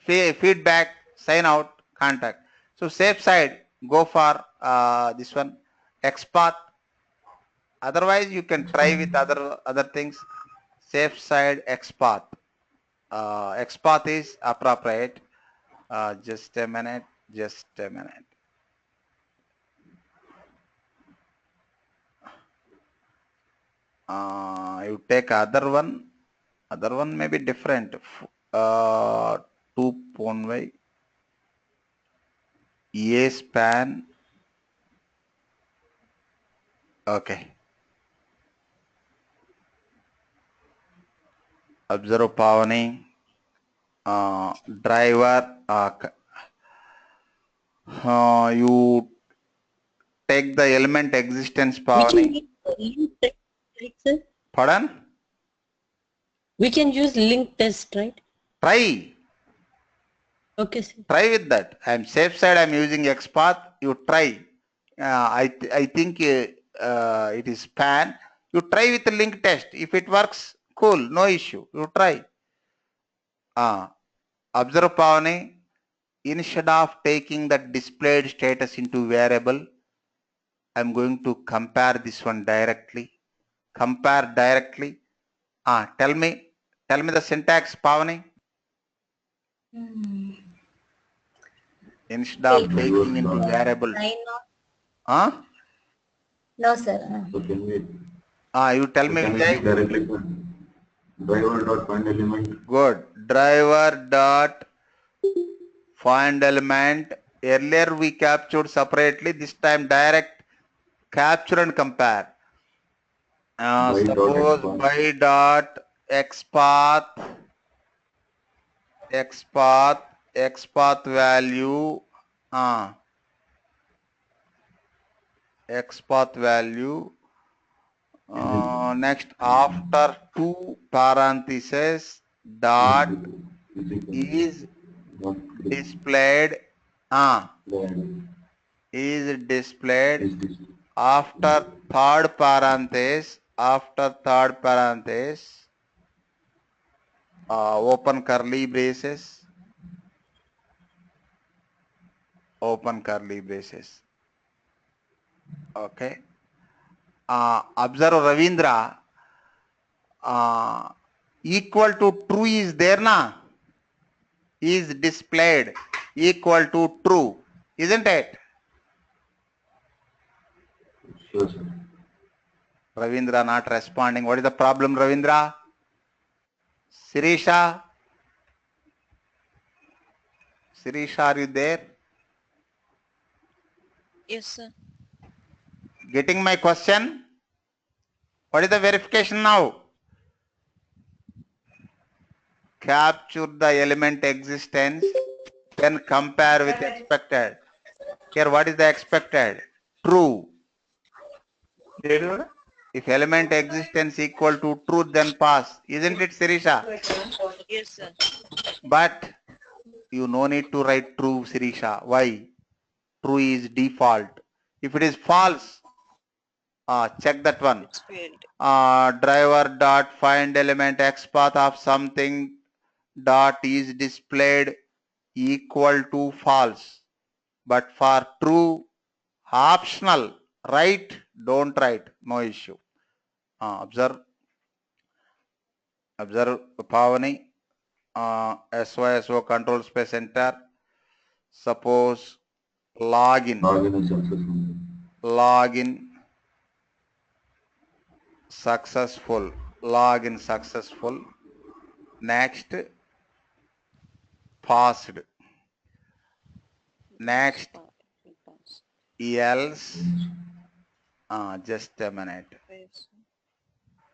Feedback, sign out, contact. So safe side, go for this one, XPath. Otherwise, you can try with other things. Safe side, XPath. XPath is appropriate. Just a minute. Just a minute. You take other one. Other one may be different. 2.y. A span. Okay. Observe Pavani. Driver. You take the element existence, Pavani. Link test, right, sir? Pardon? We can use link test, right? Try. Okay, sir. Try with that. I'm safe side. I'm using XPath. You try. I think it is span. You try with the link test. If it works, cool. No issue. You try. Observe Pavani. Instead of taking the displayed status into variable, I'm going to compare this one directly. Compare directly. Tell me the syntax, Pavani. Instead of taking into variable. No, sir. So can we? You tell me, Vijay. Directly driver dot find element. Good. Driver dot find element. Earlier we captured separately. This time direct capture and compare. Suppose by dot XPath value. XPath value. Next, after 2 parentheses, dot is displayed. Is displayed after third parenthesis. Open curly braces. Okay. Observe Ravindra. Equal to true is there na? Is displayed equal to true, isn't it? Sure, sir. Ravindra not responding. What is the problem, Ravindra? Sirisha, are you there? Yes, sir. Getting my question? What is the verification now? Capture the element existence, then compare with expected. Here, what is the expected? True. If element existence equal to true, then pass. Isn't it, Sirisha? Yes, sir. But you no need to write true, Sirisha. Why? True is default. If it is false, check that one. It's failed. Driver dot find element XPath of something dot is displayed equal to false. But for true, optional, write, don't write, no issue. Observe Pavani. SYSO control space enter. Suppose login. Login is successful. Login successful, login successful. Next, passed. Next, else, just a minute.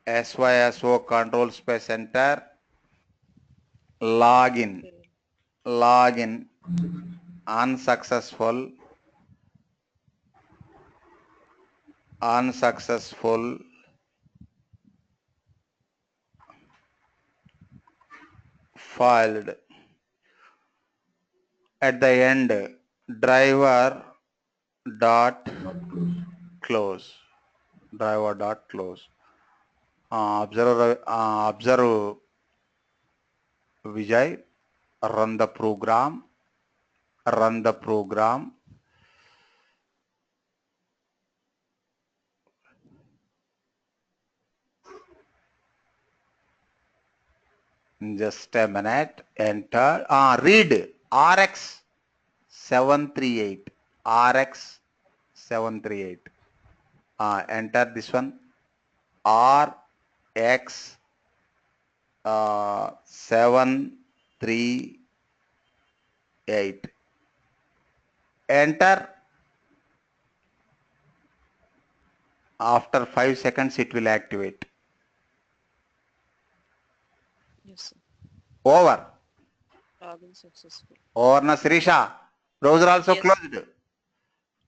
SYSO control space enter, login, unsuccessful, failed. At the end, driver dot close. Observe Vijay, run the program. Just a minute. Enter. Read RX 738. RX 738. Enter this one. RX 738. Enter. After 5 seconds, it will activate. Yes, sir. Over. Login successful. Over na Sirisha. Browser also Yes. closed.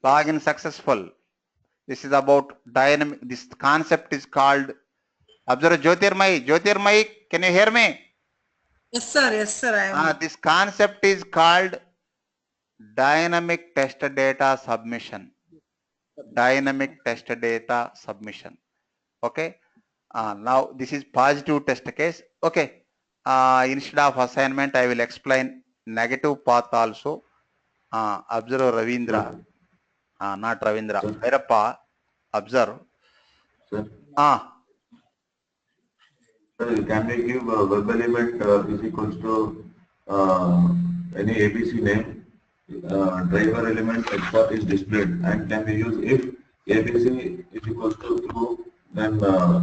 Login successful. This is about dynamic. This concept is called. Observe Jyotirmai, can you hear me? Yes, sir. Yes, sir. I am. This concept is called dynamic test data submission. Okay. Now this is positive test case. Okay. Instead of assignment, I will explain negative path also. Observe Ravindra. Not Ravindra. Bhairappa. Observe. Sir. Sir, can we give a web element is equals to any ABC name? Driver element export is displayed, and can we use if ABC is equals to true, then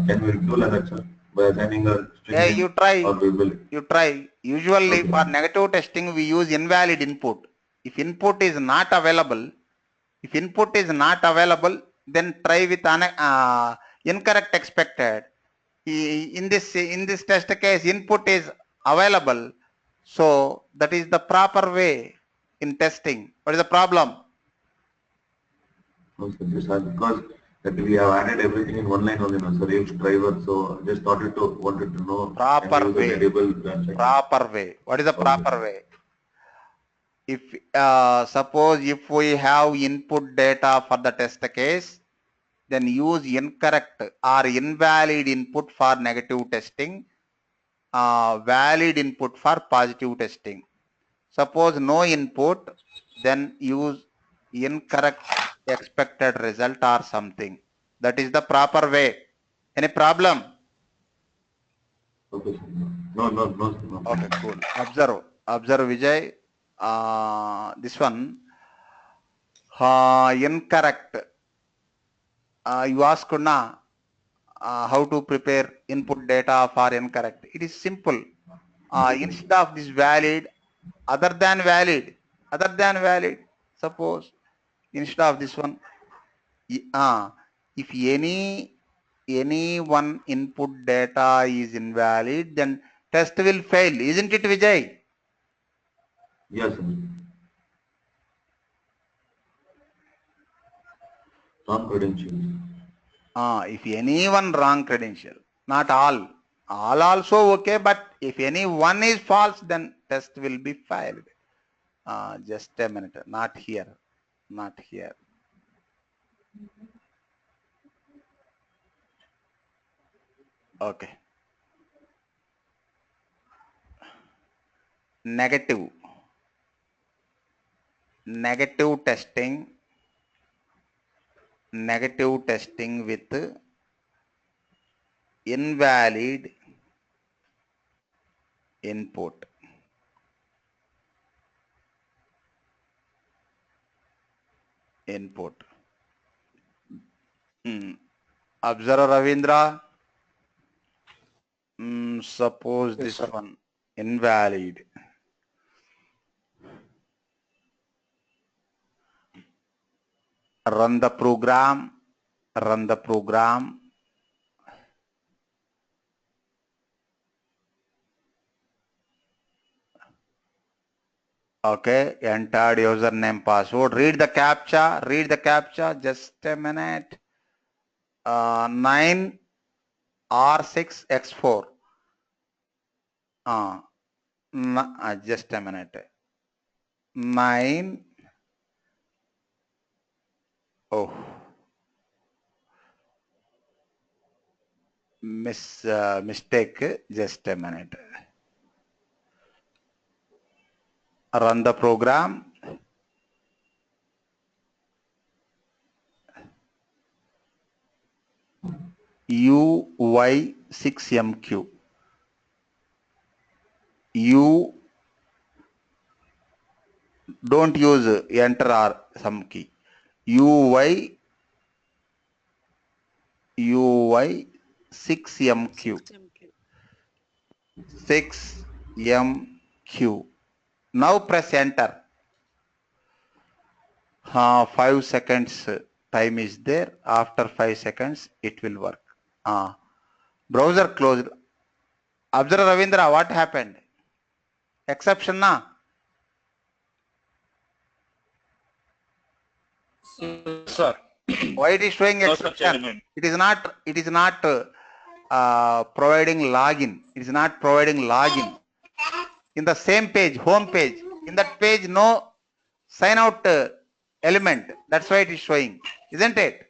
can we do like that, sir, by assigning a string name? You try. Or we will. You try. Usually Okay. for negative testing, we use invalid input. If input is not available, then try with incorrect expected. In this test case, input is available, so that is the proper way in testing. What is the problem? No, sir, because that we have added everything in one line only, no, sir, if driver, so just wanted to know. Proper way. Proper way. What is the proper way? If suppose if we have input data for the test case, then use incorrect or invalid input for negative testing, valid input for positive testing. Suppose no input, then use incorrect expected result or something. That is the proper way. Any problem? Okay, sir. No. Okay, cool. Observe Vijay. This one, incorrect. You asked na how to prepare input data for incorrect. It is simple. Instead of this valid, other than valid. Suppose instead of this one, if any one input data is invalid, then test will fail, isn't it, Vijay? Yes, sir. Wrong credentials. If any one wrong credential, not all also okay, but if any one is false, then test will be failed. Just a minute, not here. Okay. Negative testing with invalid input. Observe Ravindra. Suppose Yes, this sir. one invalid. Run the program. Run the program. Okay, entered username password. Read the captcha. Read the captcha. Just a minute. 9R6X4. Just a minute. 9. Oh. Mistake. Just a minute. Run the program. UY6MQ. You don't use enter or some key. UY6MQ. 6MQ. Now press enter. 5 seconds time is there. After 5 seconds it will work. Browser closed. Observe Ravindra, what happened? Exception na? Sir. Why it is showing exception? It is not providing login. It is not providing login. In the same page, home page, in that page no sign out element. That's why it is showing, isn't it?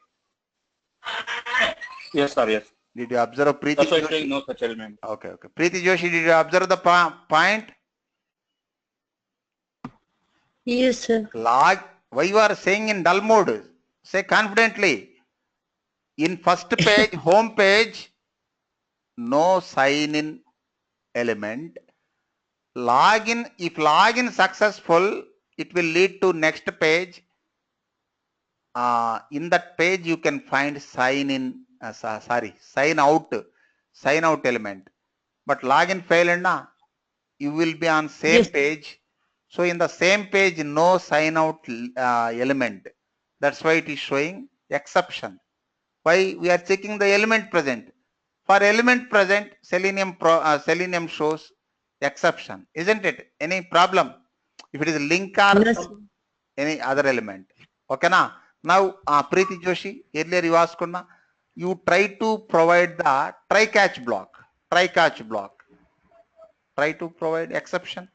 Yes, sir. Yes. Did you observe Preeti That's why Joshi? showing no such element. Okay. Preeti Joshi, did you observe the point? Yes, sir. Log. Why you are saying in dull mode? Say confidently. In first page, home page, no sign in element. Login. If login successful, it will lead to next page. In that page you can find sign in. Sign out element. But login failed na. You will be on same page. So in the same page, no sign out element. That's why it is showing exception. Why we are checking the element present? For element present, Selenium shows exception, isn't it? Any problem? If it is link or any other element, okay na? Now, Preeti Joshi, earlier you asked na, you try to provide the try catch block. Try to provide exception.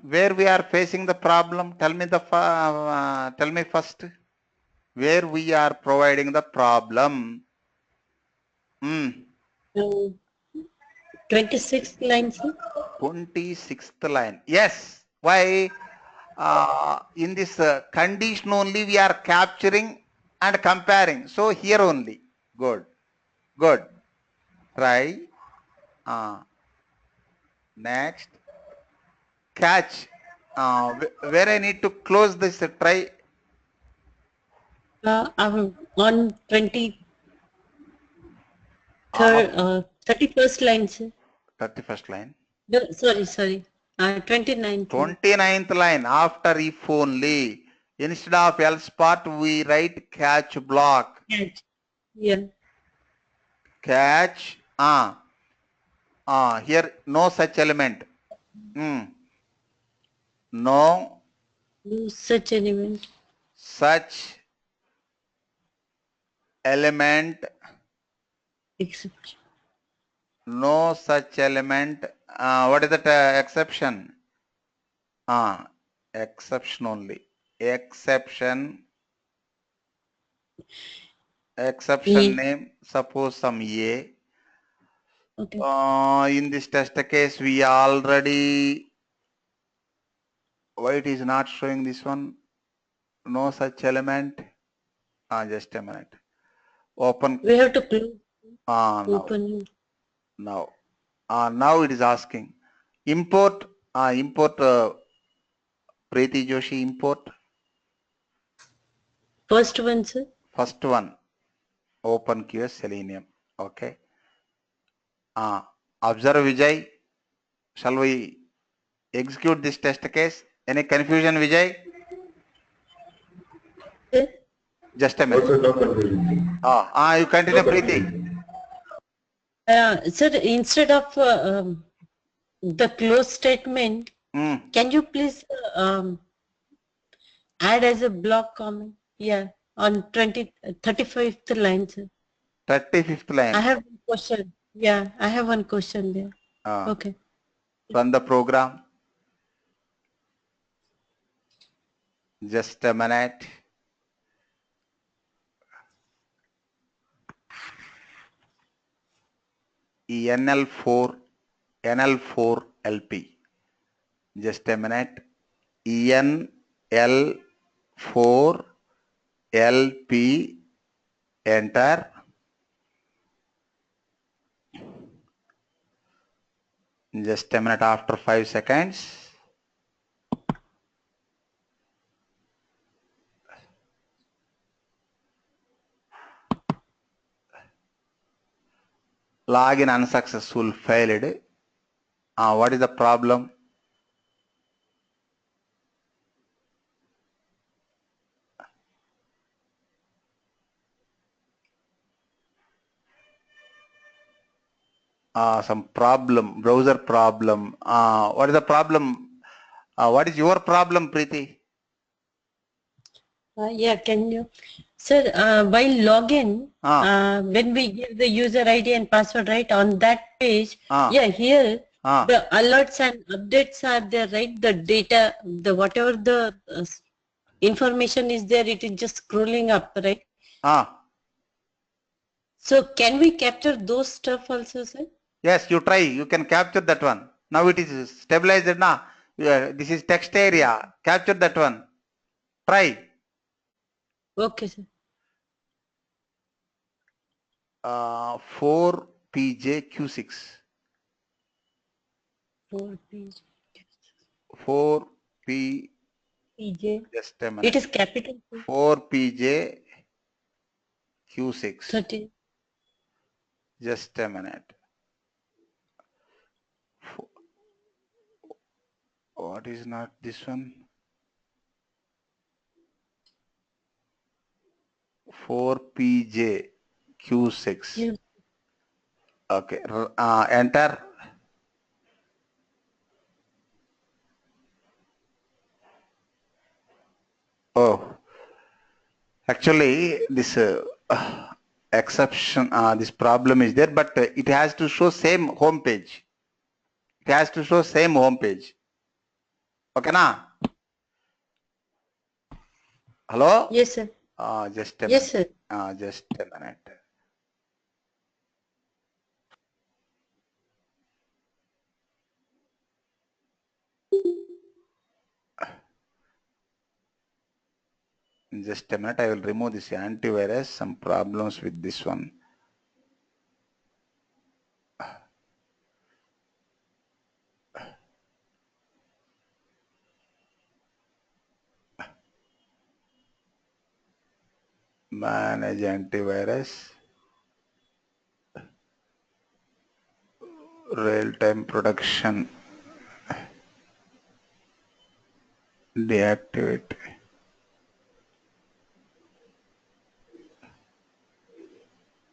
Where we are facing the problem? Tell me first. Where we are providing the problem? 26th line, sir. 26th line. Yes. Why? In this condition only we are capturing and comparing. So here only. Good. Try. Next. Catch. Where I need to close this try. On 31st line, sir. 31st line. No, sorry. 29th. 29th line, after if only. Instead of else part, we write catch block. Catch. Yeah. Catch. Here no such element. No such element. Such element. Exception. No such element. What is that exception? Exception only. Exception name, suppose some A. Okay. In this test case, we already. Why it is not showing this one? No such element. Just a minute. Open. We have to close. Open. Now it is asking. Import. Import. Preeti Joshi, import. First one, sir. First one. Open QS Selenium. Okay. Observe Vijay. Shall we execute this test case? Any confusion, Vijay? Just a minute. You continue, Preeti. Sir, instead of the close statement, can you please add as a block comment? Yeah, on 35th line, sir. 35th line. I have one question. Yeah, I have one question there. Okay. Run the program. Just a minute. NL4 LP. Just a minute. NL4 LP. Enter. Just a minute after 5 seconds. Login unsuccessful, failed. What is the problem? Some problem, browser problem. What is the problem? What is your problem, Preeti? Yeah, can you? Sir, while login, when we give the user ID and password, right, on that page, yeah, here, the alerts and updates are there, right? The data, the whatever the information is there, it is just scrolling up, right? So can we capture those stuff also, sir? Yes, you try. You can capture that one. Now it is stabilized now. This is text area. Capture that one. Try. Okay, sir. 4PJQ6. 4PJ. 4P. PJ. Just a minute. It is capital. 4PJQ6. 30. Just a minute. What is not this one? 4PJQ6. Okay. Enter. Oh, actually, this exception, this problem is there, but it has to show same home page. It has to show same home page. Okay, na? Hello? Yes, sir. Just a minute. Yes, sir. Just a minute. Just a minute. I will remove this antivirus. Some problems with this one. Manage antivirus. Real-time production. Deactivate.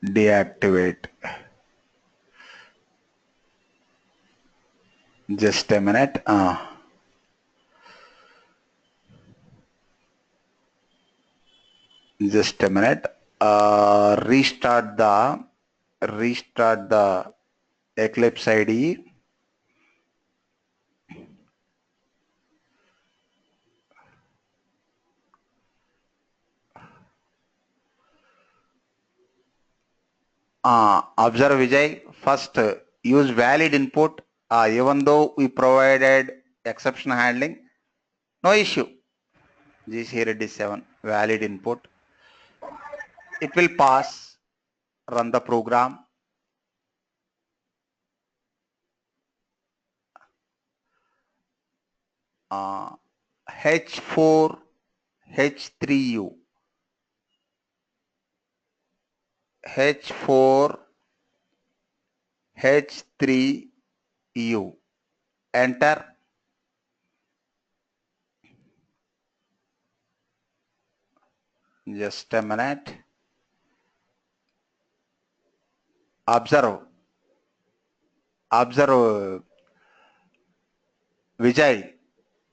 Deactivate. Just a minute. Just a minute. Restart the Eclipse IDE. Observe Vijay. First, use valid input. Even though we provided exception handling, no issue. This here it is 7. Valid input. It will pass. Run the program. H4 H3U. H4 H3U. Enter. Just a minute. Observe. Vijay,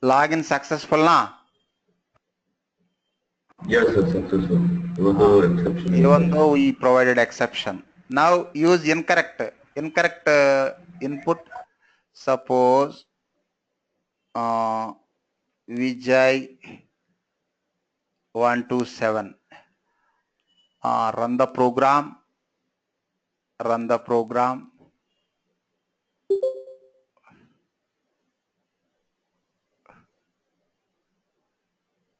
login successful na? Yes, sir, successful. Even though we provided exception. Now use incorrect input. Suppose Vijay 127. Run the program.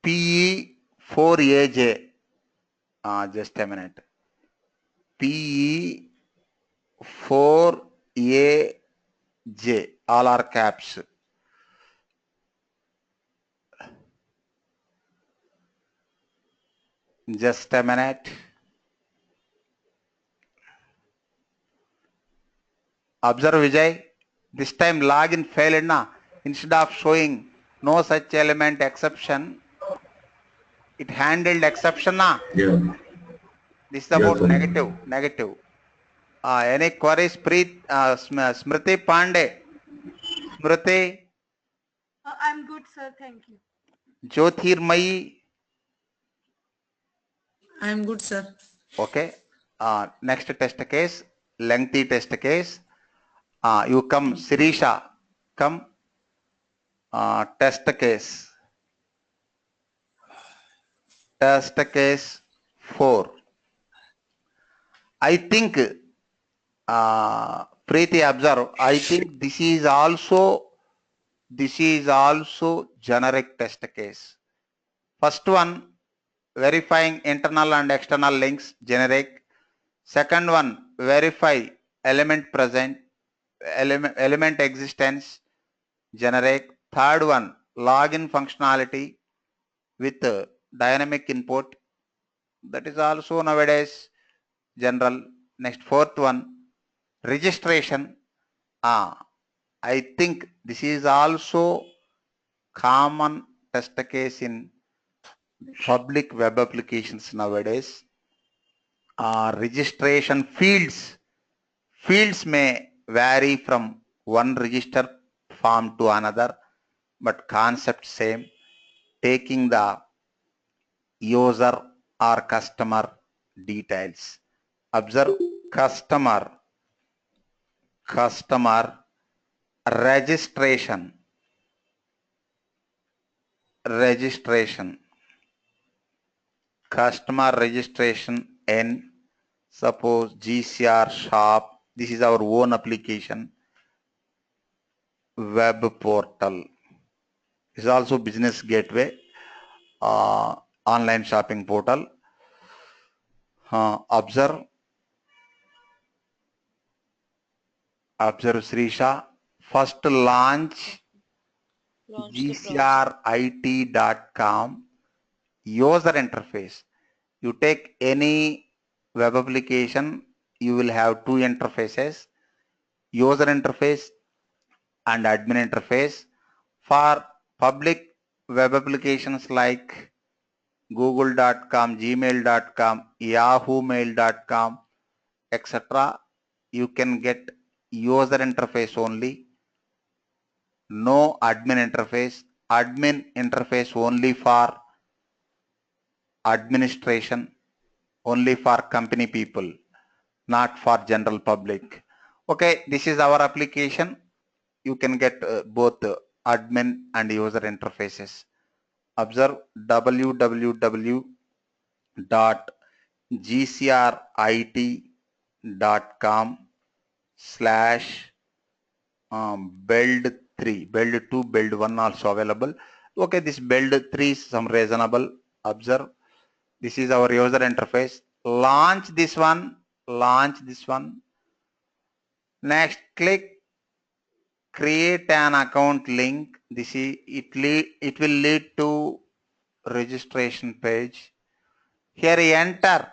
PE4AJ. Just a minute. PE4AJ. All are caps. Just a minute. Observe Vijay. This time login failed na. Instead of showing no such element exception, it handled exception na. Yeah. This is about yes, negative. Any queries, Preet, Smriti Pandey? Smriti? I'm good, sir. Thank you. Jyotirmayi? I'm good, sir. Okay. Next test case, lengthy test case. You come, Sirisha, come. Test case. Test case 4. I think, Preeti, observe. I think this is also generic test case. First one, verifying internal and external links, generic. Second one, verify element present, element existence, generic. Third one, login functionality with dynamic input, that is also nowadays general. Next, fourth one, registration. I think this is also common test case in public web applications nowadays. Registration fields may vary from one register form to another, but concept same, taking the user or customer details. Observe customer registration. Customer registration N, suppose GCR shop. This is our own application. Web portal is also business gateway, online shopping portal. Observe Srisha. First launch gcrit.com user interface. You take any web application, you will have two interfaces, user interface and admin interface. For public web applications like google.com, gmail.com, yahoomail.com, etc., you can get user interface only, no admin interface. Admin interface only for administration, only for company people, not for general public. Okay, this is our application. You can get both admin and user interfaces. Observe www.gcrit.com/build3, build2, build1 also available. Okay, this build3 is some reasonable. Observe, this is our user interface. Launch this one. Next, click create an account link. This is it will lead to registration page. Here enter.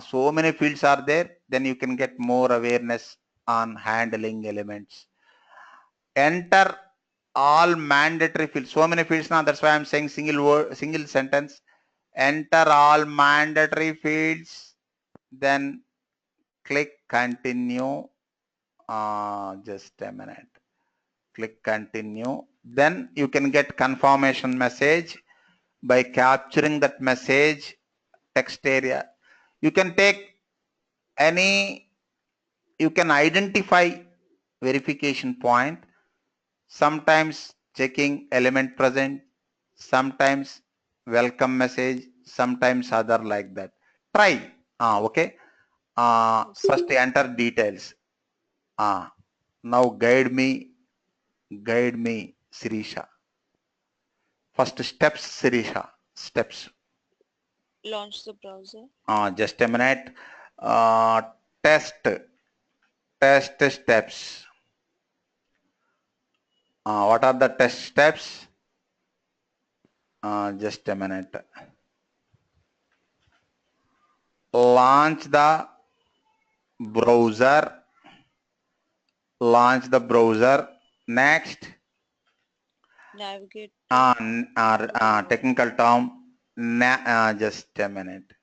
So many fields are there. Then you can get more awareness on handling elements. Enter all mandatory fields. So many fields now, that's why I'm saying single word, single sentence. Enter all mandatory fields, then click continue. Just a minute. Click continue. Then you can get confirmation message by capturing that message text area. You can take any, you can identify verification point, sometimes checking element present, sometimes welcome message, sometimes other like that. Try. Okay. First enter details. Now guide me, Sirisha. First steps, Sirisha. Steps. Launch the browser. Just a minute. Test steps. What are the test steps? Just a minute. Launch the browser. Next. Navigate. Technical term. Just a minute.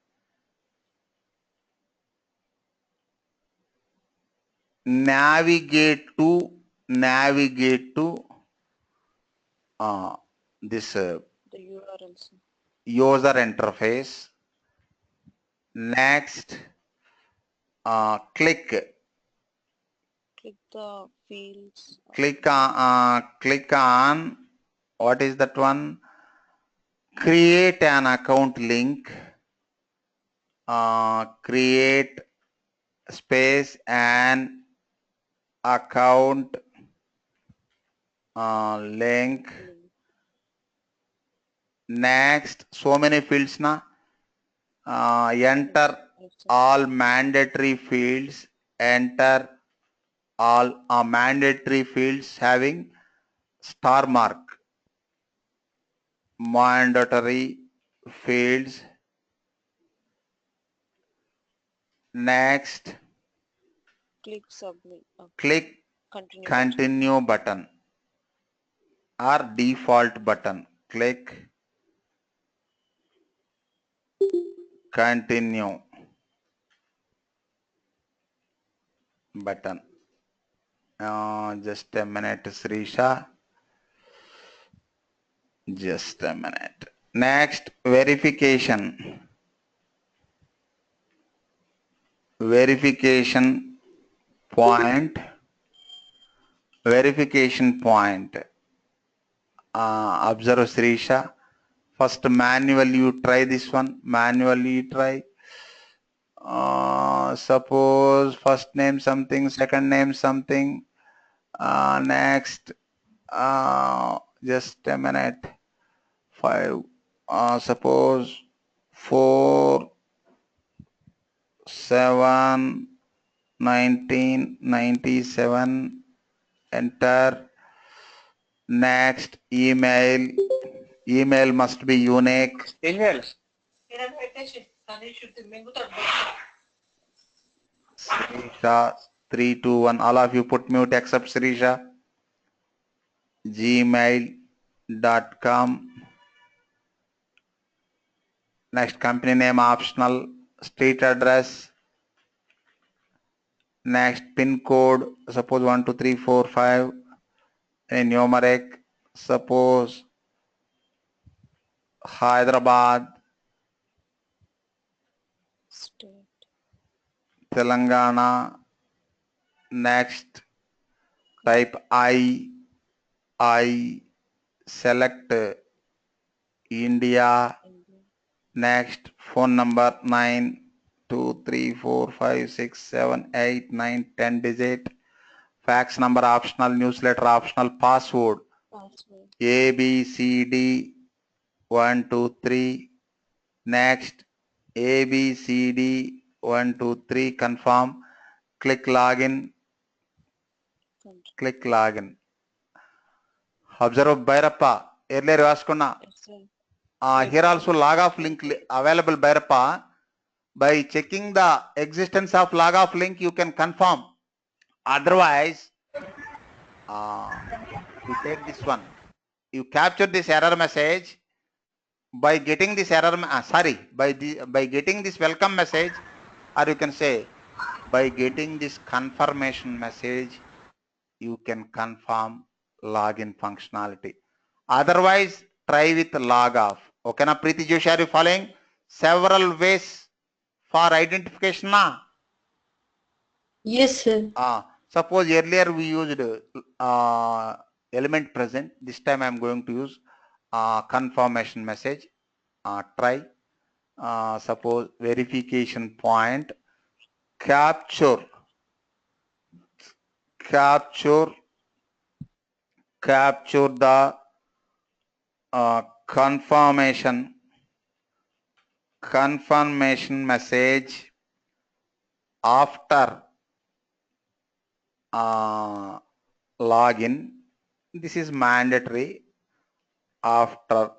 Navigate to this The URLs. User interface. Next, click the fields. Click on what is that one? Create an account link. Create space an account link. Next, so many fields na. Enter all mandatory fields. Enter all mandatory fields having star mark. Mandatory fields. Next, click submit. Click continue button or default button. Click continue button. Just a minute, Srisha. Just a minute. Next, verification. Verification point. Observe, Srisha. First, manually you try this one. Manually you try. Suppose first name something, second name something. Next, just a minute. 5. Suppose 4 7 1997. Enter. Next, email. Email must be unique. Email. Sirisha 321. All of you put mute except Sirisha. gmail.com. Next, company name optional. Street address. Next, pin code. Suppose 12345. And numeric. Suppose Hyderabad. State. Telangana. Next, type I select India. Next, phone number 92345678910 digit. Fax number optional, newsletter optional, password ABCD 123. Next, ABCD 123 confirm. Click login. Click login. Observe Bhairappa. Earlier Vaskunna. Here also log off link available Bhairappa. By checking the existence of log off link, you can confirm Otherwise, you take this one. You capture this error message by getting this error. By getting this welcome message, or you can say by getting this confirmation message, you can confirm login functionality. Otherwise, try with log off. Okay, na Preeti Joshi, are you following? Several ways for identification. Na? Yes, sir. Suppose earlier we used element present. This time I am going to use confirmation message. Try. Suppose verification point. Capture the confirmation message after login. This is mandatory after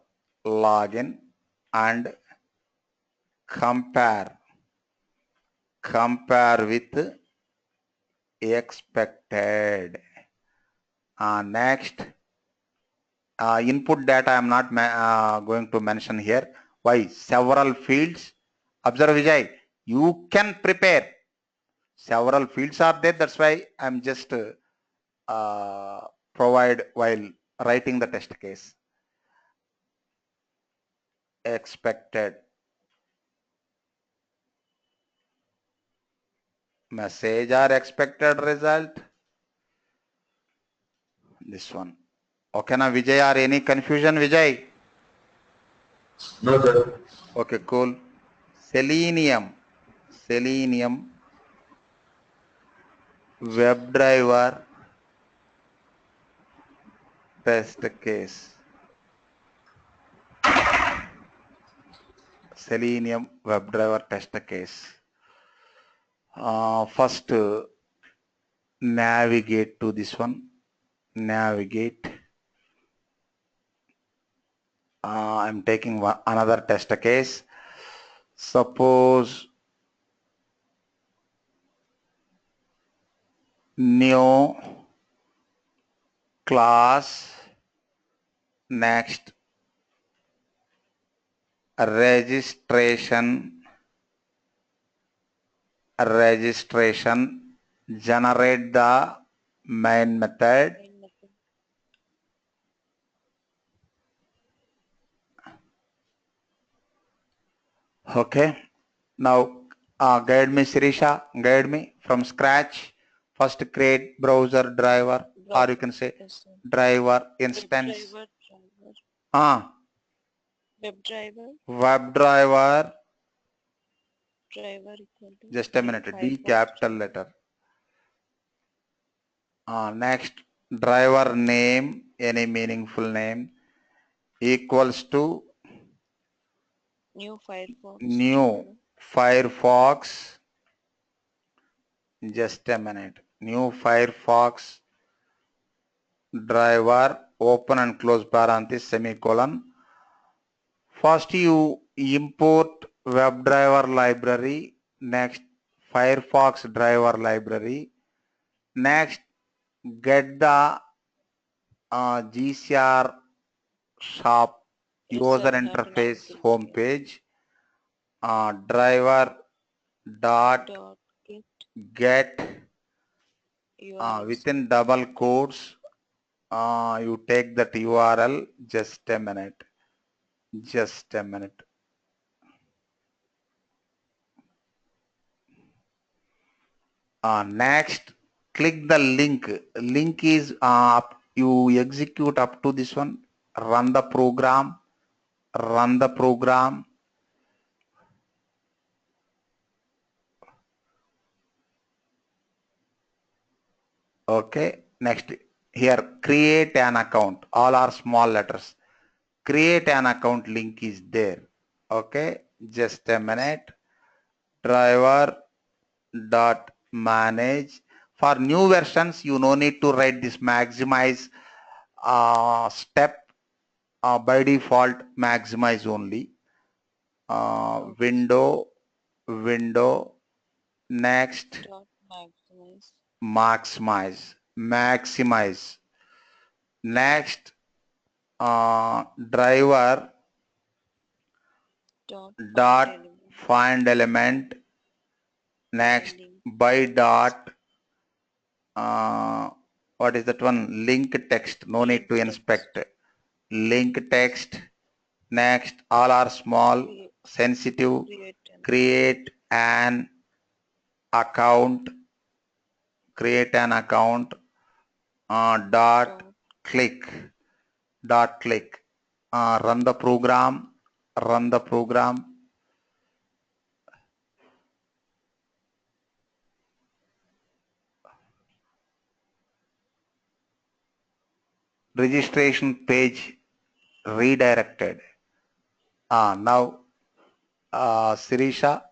login, and compare with expected. Next, input data I am not going to mention here. Why? Several fields. Observe, Vijay, you can prepare. Several fields are there. That's why I'm just provide while writing the test case. Expected message or expected result. This one. Okay, now Vijay, or any confusion, Vijay? No, sir. Okay, cool. Selenium WebDriver test case. Selenium WebDriver test case. First, navigate to this one. Navigate. I'm taking another test case. Suppose new class, next registration, generate the main method. Okay, now guide me, Sirisha, guide me from scratch. First create browser driver, or you can say driver instance. WebDriver just a minute, D capital letter. Next, driver name, any meaningful name, equals to new Firefox. Just a minute. New Firefox driver, open and close parenthesis, semicolon. First you import WebDriver library, next Firefox driver library, next get the GCR shop user interface home page, driver dot get within double quotes, you take that URL. Just a minute. Next, click the link. Link is you execute up to this one. Run the program. Okay. Next, here create an account. All are small letters. Create an account link is there. Okay. Just a minute. Driver dot manage. For new versions, you no need to write this maximize step. By default, maximize only. Window. Next. maximize. Next, driver dot find element. Next, by dot what is that one? Link text. No need to inspect. Link text. Next, all are small, sensitive. Create an account. Dot click. Run the program. Registration page redirected. Now, Sirisha,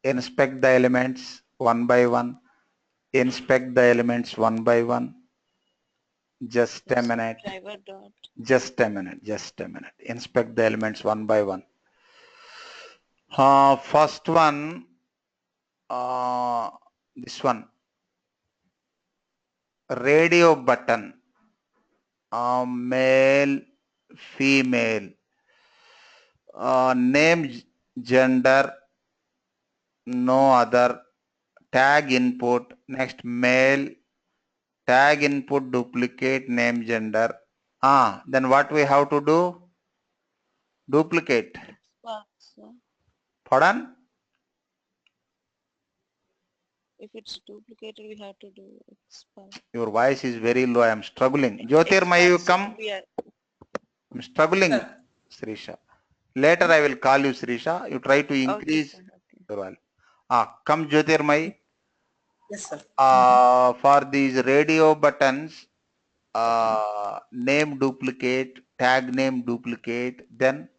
inspect the elements one by one. Inspect the elements one by one. Just a minute. Just a minute. Inspect the elements one by one. First one, this one. Radio button. Male, female. Name, gender, no other. Tag input. Next, male. Tag input, duplicate, name, gender. Then what we have to do? Duplicate. Pardon? If it's duplicated, we have to do expand. Your voice is very low. I am struggling. Jyotirmay, you come. I'm struggling, Sirisha. Later I will call you, Sirisha. You try to increase your volume. Come, Jyotirmay. Yes, sir. For these radio buttons, name duplicate, tag name duplicate, then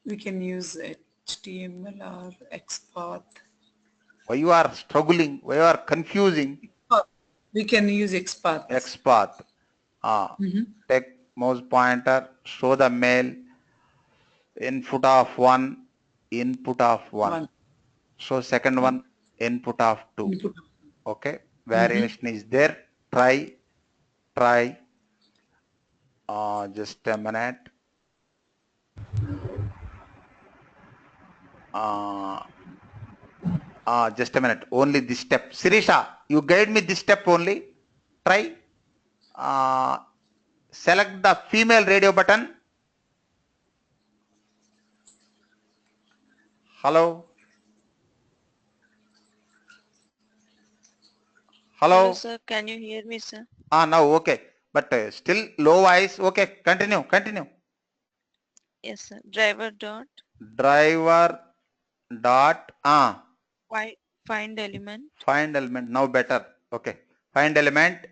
We can use HTML or XPath. why you are struggling? Why you are confusing? We can use XPath. XPath. Take mouse pointer, show the male, input of 1, input of 1. So second one, input of 2. Okay, variation is there. Try. Just a minute. Just a minute. Only this step. Sirisha, you guide me this step only. Try. Select the female radio button. Hello. Hello, sir. Can you hear me, sir? Now okay. But still low voice. Okay, continue. Yes, sir. Driver dot find element. Now better. Okay. Find element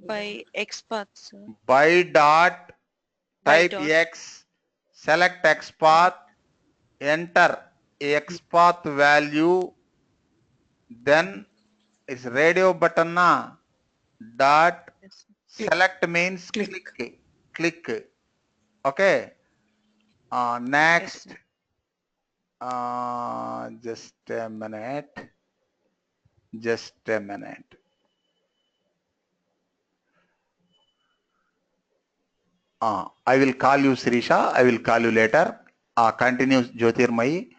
by XPath, sir. By dot type X, select XPath, enter XPath value, then it's radio button dot select means click. Okay. Next. Just a minute. I will call you, Sirisha. I will call you later. Continue, Jyotirmay.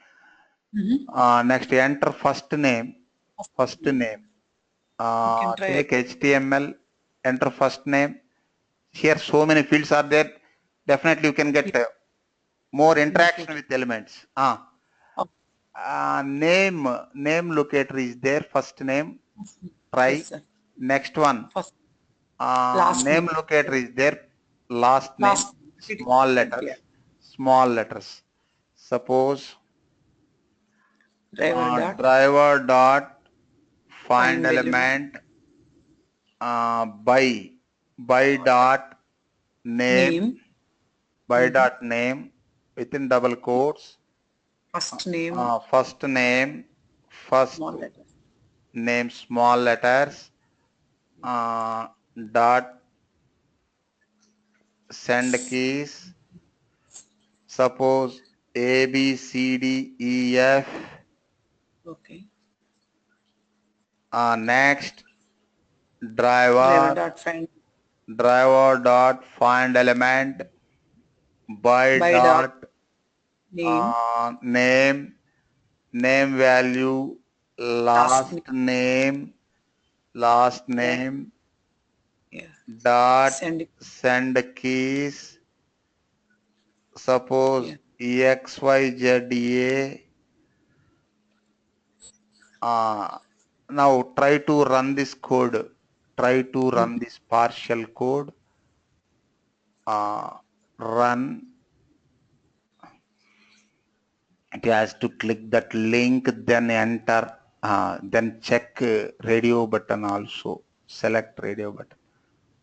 Next, enter first name. Take HTML. Enter first name. Here, so many fields are there. Definitely, you can get more interaction with elements. Name locator is there. First name. Try. Yes, next one. Name locator is there. Last name. Small letters. Suppose driver dot find element by dot name within double quotes. First name small letters dot send keys. Suppose A, B, C, D, E, F. Okay. Next, driver dot find element by dot name name value last name dot send keys. Suppose XYZA. Now try to run this code. Try to run this partial code. Run. It has to click that link, then enter, then check radio button also. Select radio button.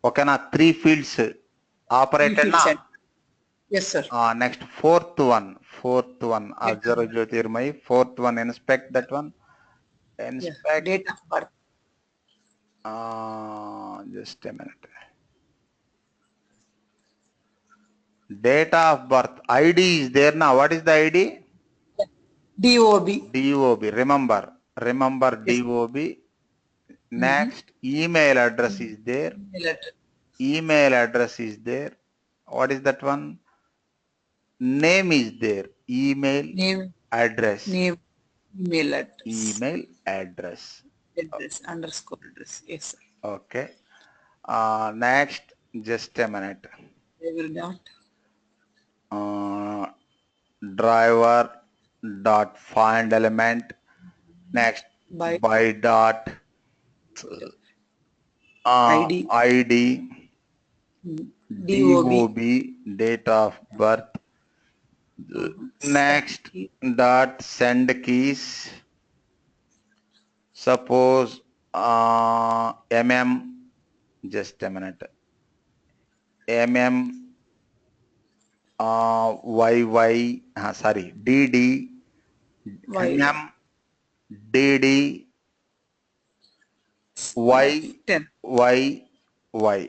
Okay, na 3 fields operated na. Yes, sir. Next fourth one. Observe Jyotirmai. Fourth one, inspect that one. Inspect. Date of birth. Just a minute. Date of birth. ID is there now. What is the ID? DOB. Remember yes. DOB. Next, email address is there. Email address is there. What is that one? Name is there. Email address. Email address. Underscore address. Yes, sir. Okay. Next, just a minute. Driver dot find element. Next, by dot ID. DOB, date of birth. Next, dot send keys. Suppose just a minute. DD, DD, Y.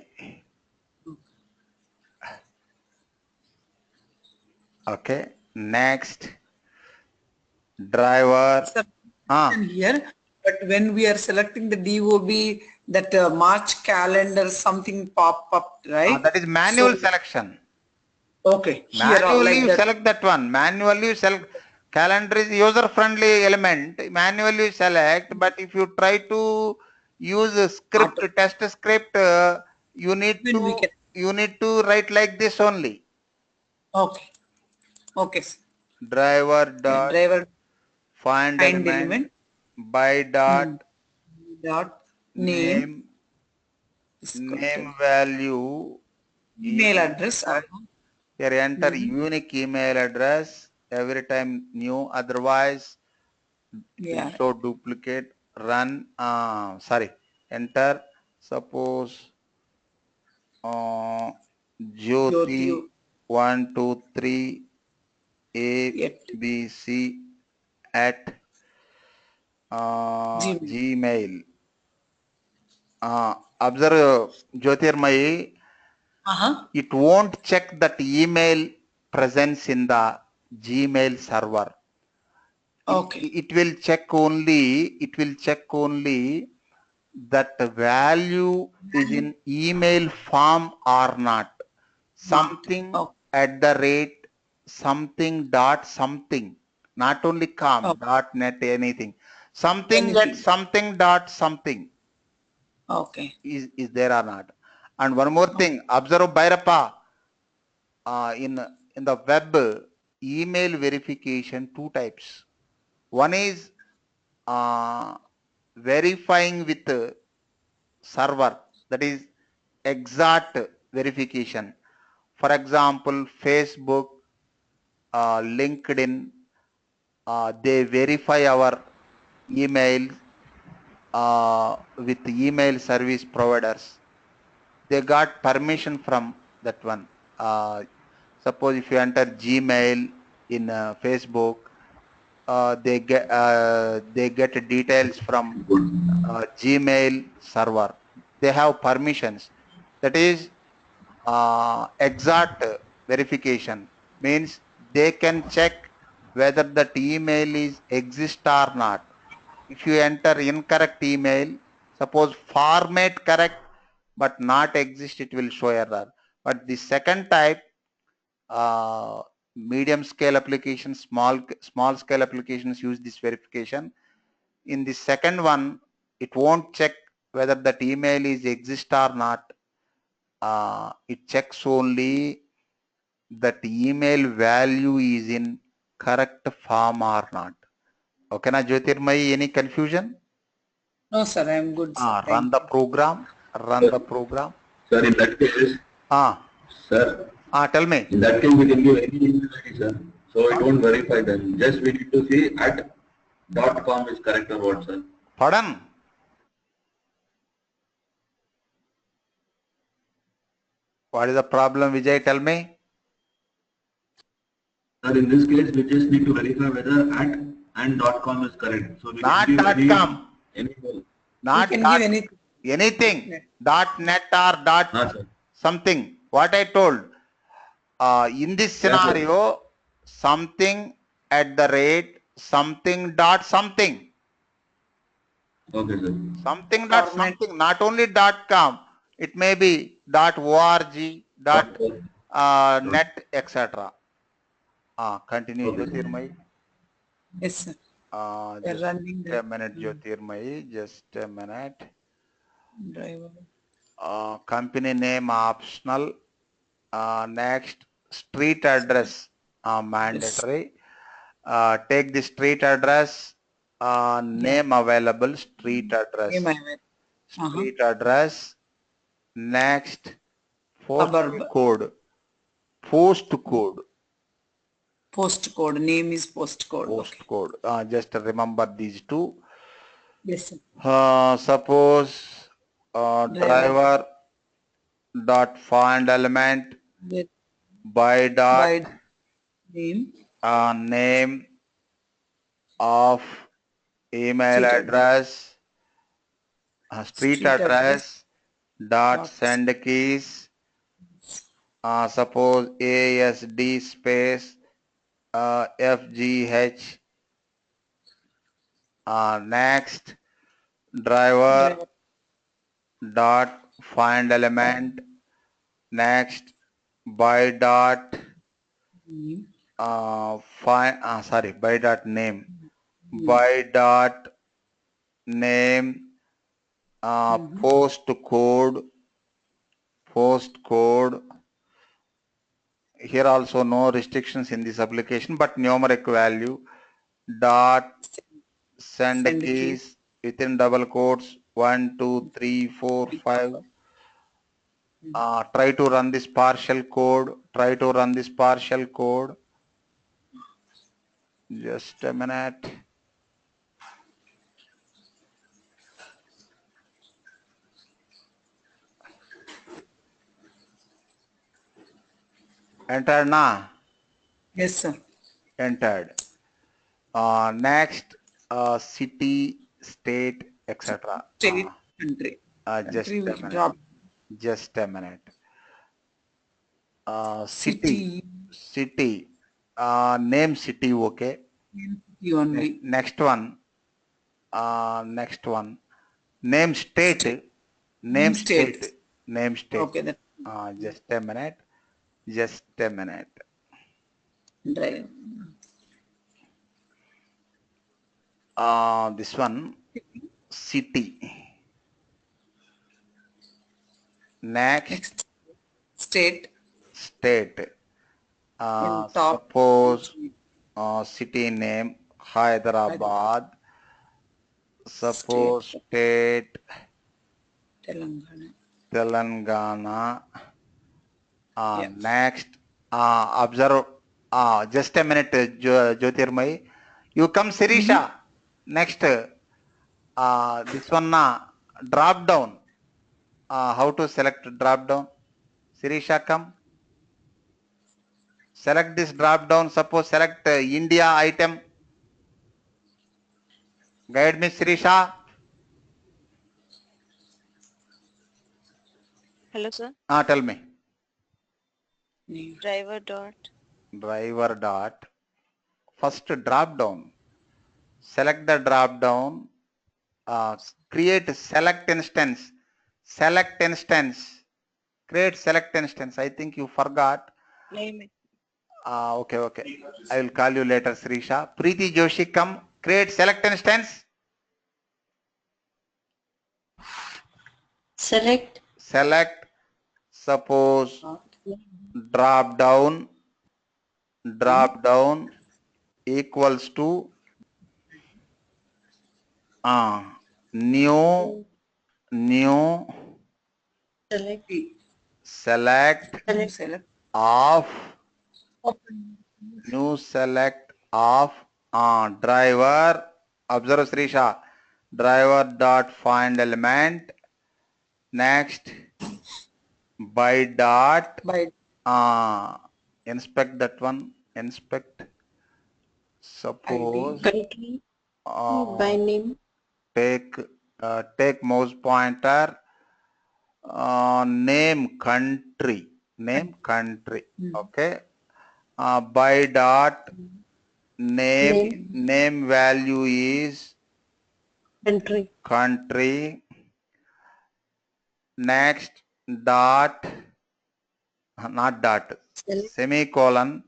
Okay. Next, driver. Here, but when we are selecting the DOB, that March calendar something pop up, right? That is manual selection. Okay. Manually you select that one. Manually you select. Calendar is user-friendly element. Manually you select, but if you try to use a script, test script, you need to write like this only. Okay. Okay. Driver dot find element by dot name value email address. Here enter unique email address every time new, otherwise show duplicate. Run. Enter. Suppose Jyoti 123 ABC at Gmail. Observe Jyotirmai. It won't check that email presence in the Gmail server. Okay. It will check only that the value is in email form or not. Something at the rate something dot something. Not only com dot net anything. Something at something dot something. Okay. Is there or not? And one more thing, observe Bhairappa, in the web email verification, 2 types. One is verifying with server, that is exact verification. For example, Facebook, LinkedIn, they verify our email with email service providers. They got permission from that one. Suppose if you enter Gmail in Facebook, they get details from Gmail server. They have permissions. That is exact verification. Means they can check whether that email is exist or not. if you enter incorrect email, suppose format correct but not exist, it will show error. But the second type, medium scale applications, small scale applications use this verification. In the second one, it won't check whether that email is exist or not. It checks only that email value is in correct form or not. Okay, na Jyotirmai, any confusion? No, sir, I am good. Sir. Run the program. Run the program. Sir, in that case, sir, tell me. In that case, we can give any email ID, sir. So it won't verify them. Just we need to see at .com is correct or what, sir. Pardon? What is the problem, Vijay? Tell me. Sir, in this case, we just need to verify whether at and .com is correct. So we not can give .com. Not you can give anything. .net or something. What I told. In this scenario, something at the rate something dot something. Okay, sir. Something dot something, not only .com. It may be .org, .net, etc. Continue, Okay, Jyotirmai. Yes, sir. Just a minute, Jyotirmai. Just a minute. Driver. Company name optional. Next, street address mandatory. Yes. Take the street address. Name available. Street address. Name available. Street address. Next, postcode. Postcode. Postcode. Name is postcode. Postcode. Okay. Just remember these two. Yes, sir. Suppose driver dot find element by dot name name of email address street address dot send keys suppose ASD space FGH next driver dot find element next by dot by dot name by dot name postcode here also no restrictions in this application but numeric value dot send keys within double quotes 1 2 3 4 5 try to run this partial code just a minute. Entered na? Yes, sir. Entered. Next, city, state, etc. State, country. Just a minute. Just a minute. City. Name city, okay. Name city only. Next one. Name state. Name state. Okay, then. Just a minute. Drive. This one city. Next state. Suppose city name Hyderabad. Suppose state Telangana. Next observe just a minute Jyotirmai. You come Sirisha. Next this one drop down. How to select drop down? Sirisha, come. Select this drop down. Suppose select India item. Guide me, Sirisha. Hello, sir. Tell me. Driver dot. First drop down. Select the drop down. create select instance. Select instance. Create select instance. I think you forgot. Name it. Okay, okay. I will call you later, Srisha. Preeti Joshi, come. Create select instance. Select. Select. Suppose drop down equals to new select of new select of driver. Observe, Srisha. Driver dot find element. Next by dot inspect that one. Inspect. Suppose Country by name. Take mouse pointer. Name country. Okay. By dot name value is country. Next dot, not dot, semicolon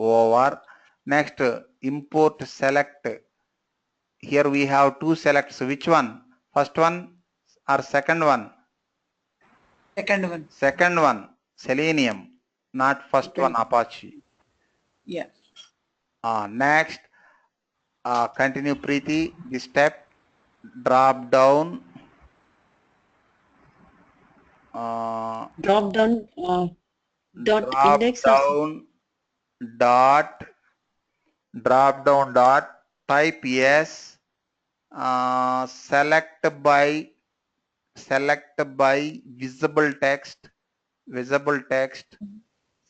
over. Next import select. Here we have two selects. Which one? First one or second one? Second one, Selenium, not first one, Apache. Yeah. Next, continue, Preeti. This step, drop down. Drop down dot Drop index. Down dot type yes. Select by visible text.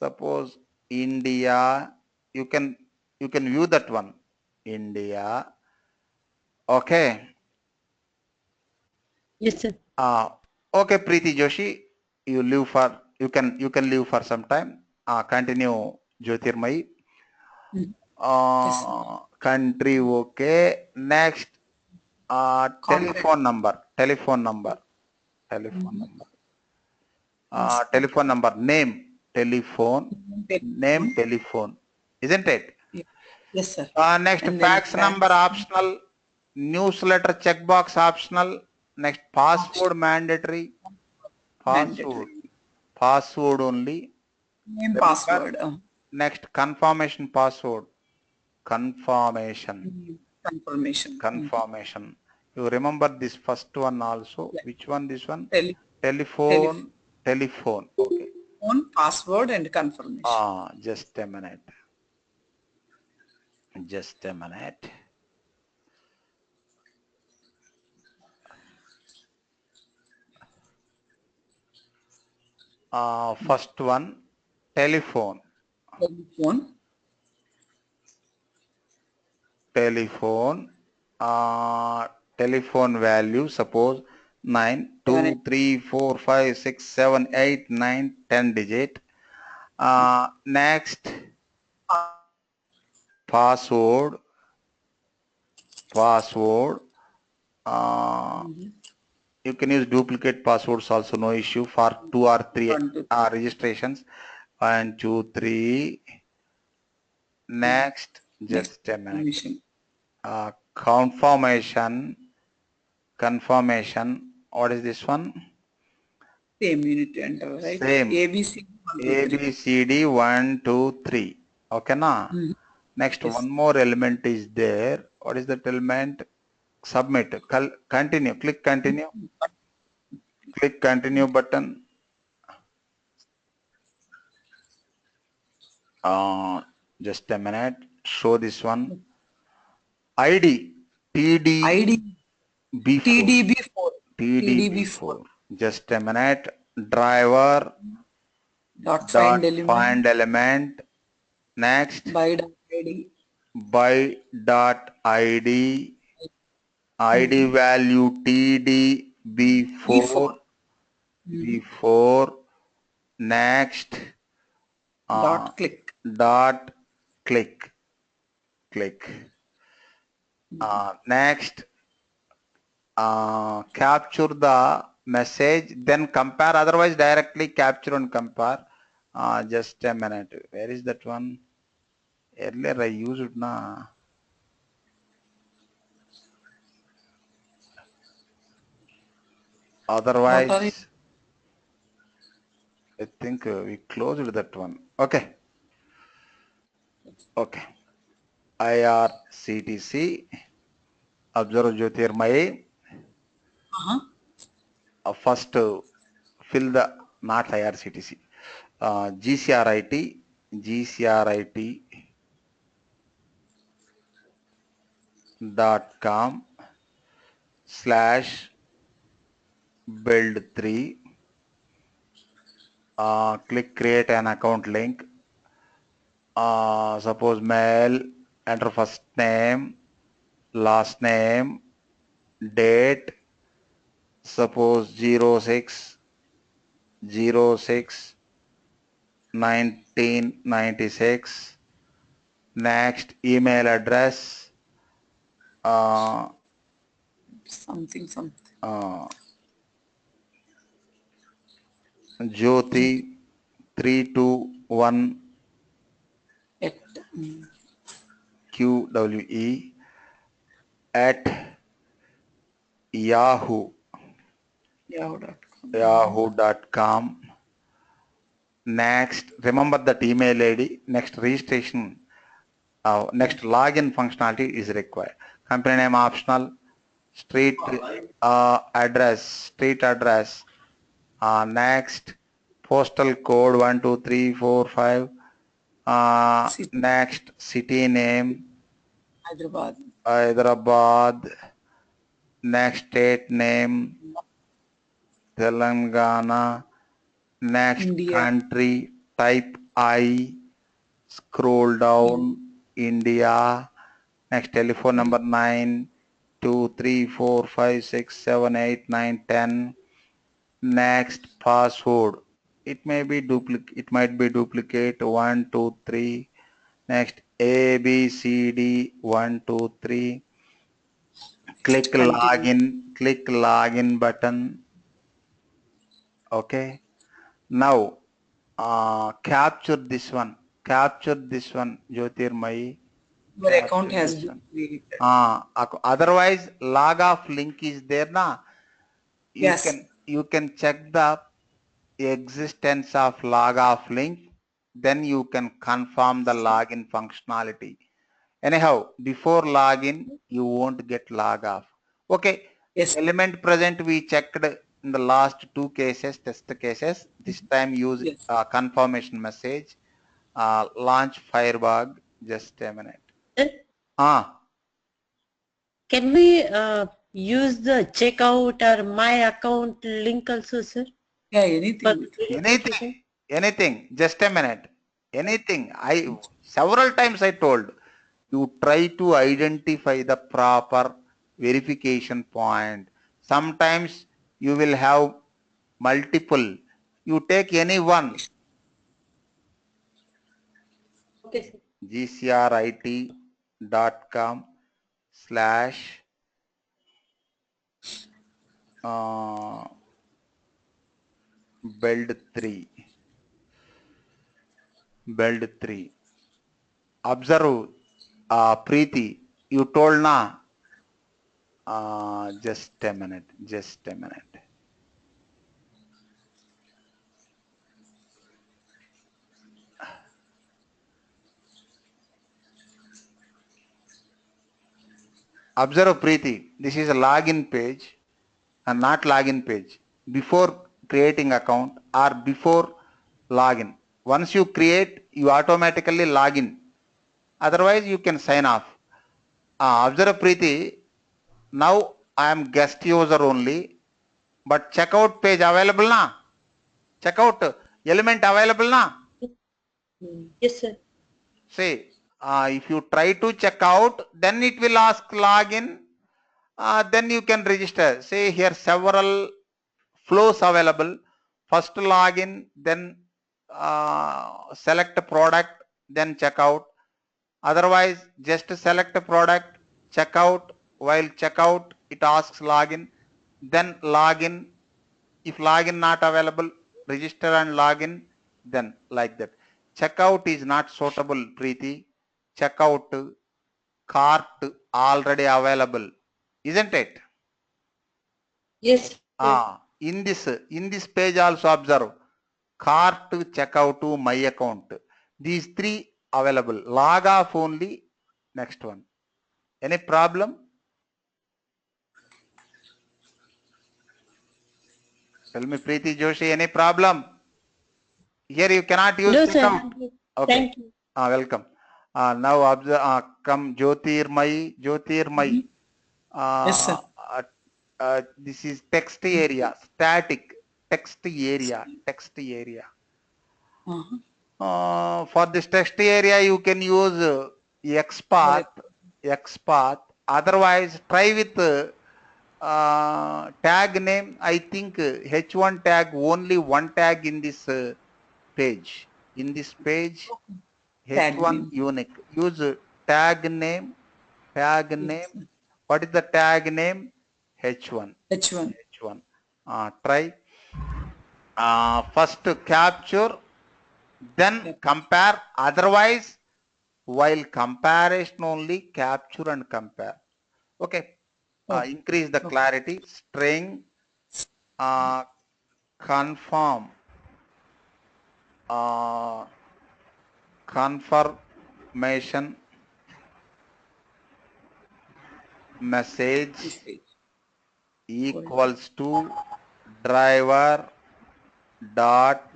Suppose India. You can view that one. India. Okay. Yes, sir. Okay, Preeti Joshi, you can leave for some time. Continue, Jyotirmai. Country, okay. Next, telephone number. Telephone number. Name. Telephone. Isn't it? Yes, sir. Next, fax number optional. Newsletter checkbox optional. Next, password mandatory. Password only. Name password. Next, confirmation password. Confirmation. You remember this first one also? Yeah. Which one? This one? Telephone. Okay. Phone, password and confirmation. Just a minute. First one, telephone. Telephone value, suppose 9, 2, 3, 4, 5, 6, 7, 8, 9, 10 digit. Next, password. You can use duplicate passwords also, no issue, for 2 or 3 registrations. 1, 2, 3. Next, just a minute. Confirmation. What is this one? Same, you need to enter, right? Same. ABCD 1, 2, 3. Okay, na? Next, yes. One more element is there. What is that element? Submit. Continue. Click continue. Click continue button. Just a minute. Show this one. ID. TDB4. Just a minute. Driver. Dot find element. Next. By dot ID. ID value TDB4. Next. Dot click. Next. capture the message, then compare. Otherwise, directly capture and compare. Just a minute. Where is that one? Earlier I used it na. Otherwise, I think we closed that one. Okay. Okay. IRCTC. Observe Jyotirmayi. First, fill the not IRCTC. GCRIT. GCRIT.com/build3. Click create an account link. Suppose mail, enter first name, last name, date, suppose 06/06/1996. Next, email address, something. Jyoti 321 QWE at yahoo.com. Next, remember that email ID. Next, registration. Next, login functionality is required. Company name optional. Street address. Next, postal code 12345. Next, city name. Hyderabad. Next, state name. Telangana. Next, India. Country. Type I. Scroll down. India. Next, telephone number 92345678910. Next, password. It may be duplicate. It might be duplicate 123. Next, ABCD 123. Click login. Click login button. Okay. Now, capture this one. Jyotirmayi. Your account has been created. Otherwise, log off link is there na. You can check the existence of log off link. Then you can confirm the login functionality. Anyhow, before login, you won't get log off. Okay. Yes. Element present we checked in the last two cases, test cases. This time use confirmation message. Launch Firebug. Just a minute. Can we use the checkout or my account link also, sir? Yeah, anything. Anything. Just a minute. Anything. Several times I told you, try to identify the proper verification point. Sometimes you will have multiple. You take any one. Okay, sir. GCRIT.com/build3. Observe, Preeti, you told na. Just a minute. Observe, Preeti, this is a login page and not login page. Before creating account or before login. Once you create, you automatically log in. Otherwise, you can sign off. Observe, Preeti, now I am guest user only, but checkout page available na? Checkout element available na? Yes, sir. See, if you try to check out, then it will ask login. Then you can register. See here several flows available. First login, then select a product, then checkout. Otherwise, just select a product, checkout. While checkout, it asks login, then login. If login not available, register and login, then like that. Checkout is not suitable, Preeti. Checkout, cart already available, isn't it? Yes. In this page also observe cart, checkout, my account. These three available. Log off only. Next one. Any problem? Tell me, Preeti Joshi, any problem? Here you cannot use No, checkout. sir. Okay. Thank you. Welcome. Now observe, come Jyotirmai. Jyotirmai. Yes, sir. This is text area, static text area, text area. For this text area, you can use XPath. Otherwise, try with tag name. I think H1 tag, only one tag in this page. In this page, H1 unique. Use tag name. Tag name. What is the tag name? H1. H1. Try. First capture, then compare. Otherwise, while comparison only, capture and compare. Okay. Increase the clarity. String confirm confirmation message equals to driver dot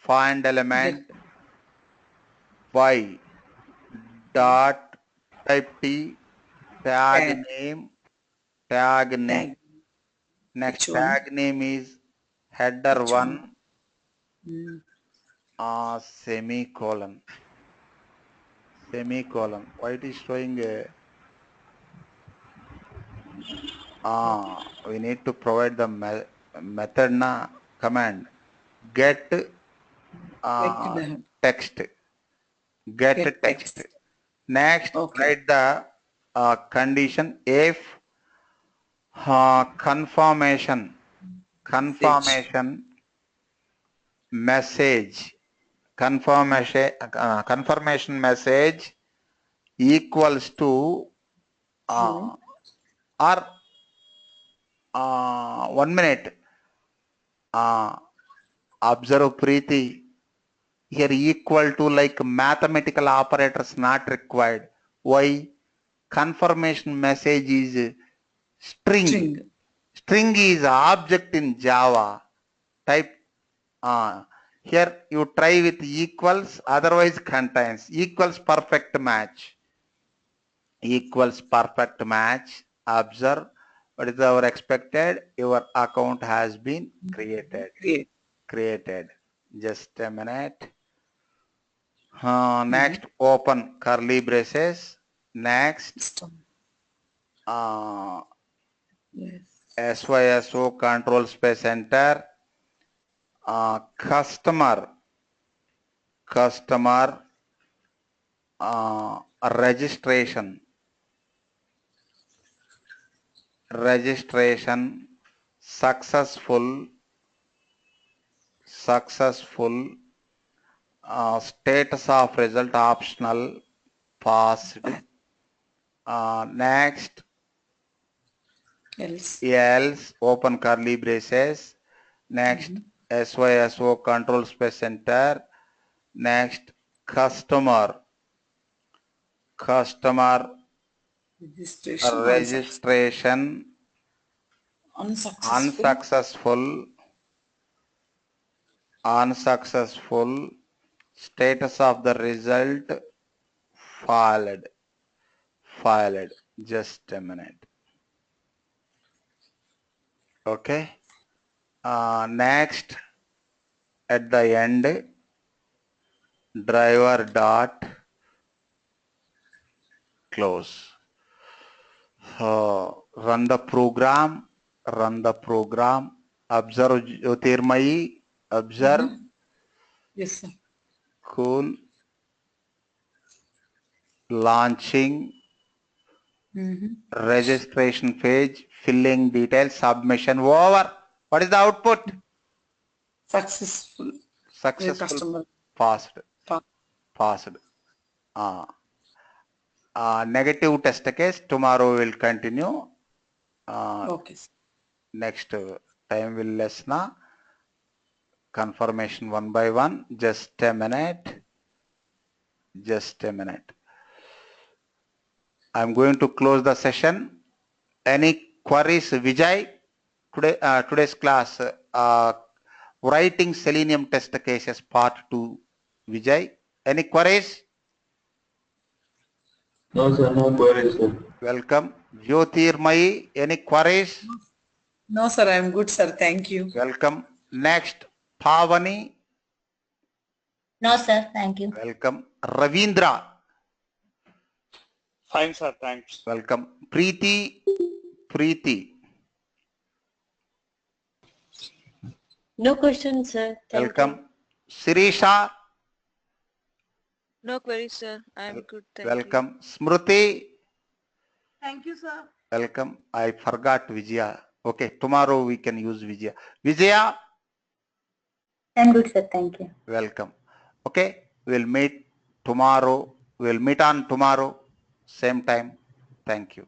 find element y dot type t tag name next tag name is header one semicolon. Why it is showing we need to provide the method command get text. Next, write the condition if confirmation message confirmation message equals to or 1 minute. Observe, Preeti. Here equal to like mathematical operators not required. Why? Confirmation message is string. String is object in Java. Type here you try with equals, otherwise contains. Equals perfect match. Observe what is our expected. Your account has been created. Just a minute. Next, open curly braces. Next, SYSO control space enter. Customer registration successful status of result optional passed. Next, else open curly braces. Next, SYSO control space enter. Next, customer registration unsuccessful status of the result filed. Just a minute. Okay. Next, at the end, driver dot close. Run the program. Observe, Jyotirmai. Observe. Yes, sir. Cool. Launching Registration page, filling details, submission over. What is the output? Successful. Successful. Customer. Passed. Passed. Negative test case. Tomorrow we will continue. Okay. Next time will lesson. Confirmation one by one. Just a minute. Just a minute. I'm going to close the session. Any queries, Vijay? Today's class, writing Selenium test cases part 2. Vijay, any queries? No, sir. No queries, sir. Welcome. Jyotirmai, any queries? No, sir. I'm good, sir. Thank you. Welcome. Next, Pavani. No, sir. Thank you. Welcome. Ravindra. Fine, sir. Thanks. Welcome. Preeti. No question, sir. Thank Welcome. you. Sirisha. No queries, sir. I'm good. Thank Welcome. Smruti. Thank you, sir. Welcome. I forgot Vijaya. Okay, tomorrow we can use Vijaya. Vijaya. I'm good, sir. Thank you. Welcome. Okay, we'll meet tomorrow. We'll meet on tomorrow, same time. Thank you.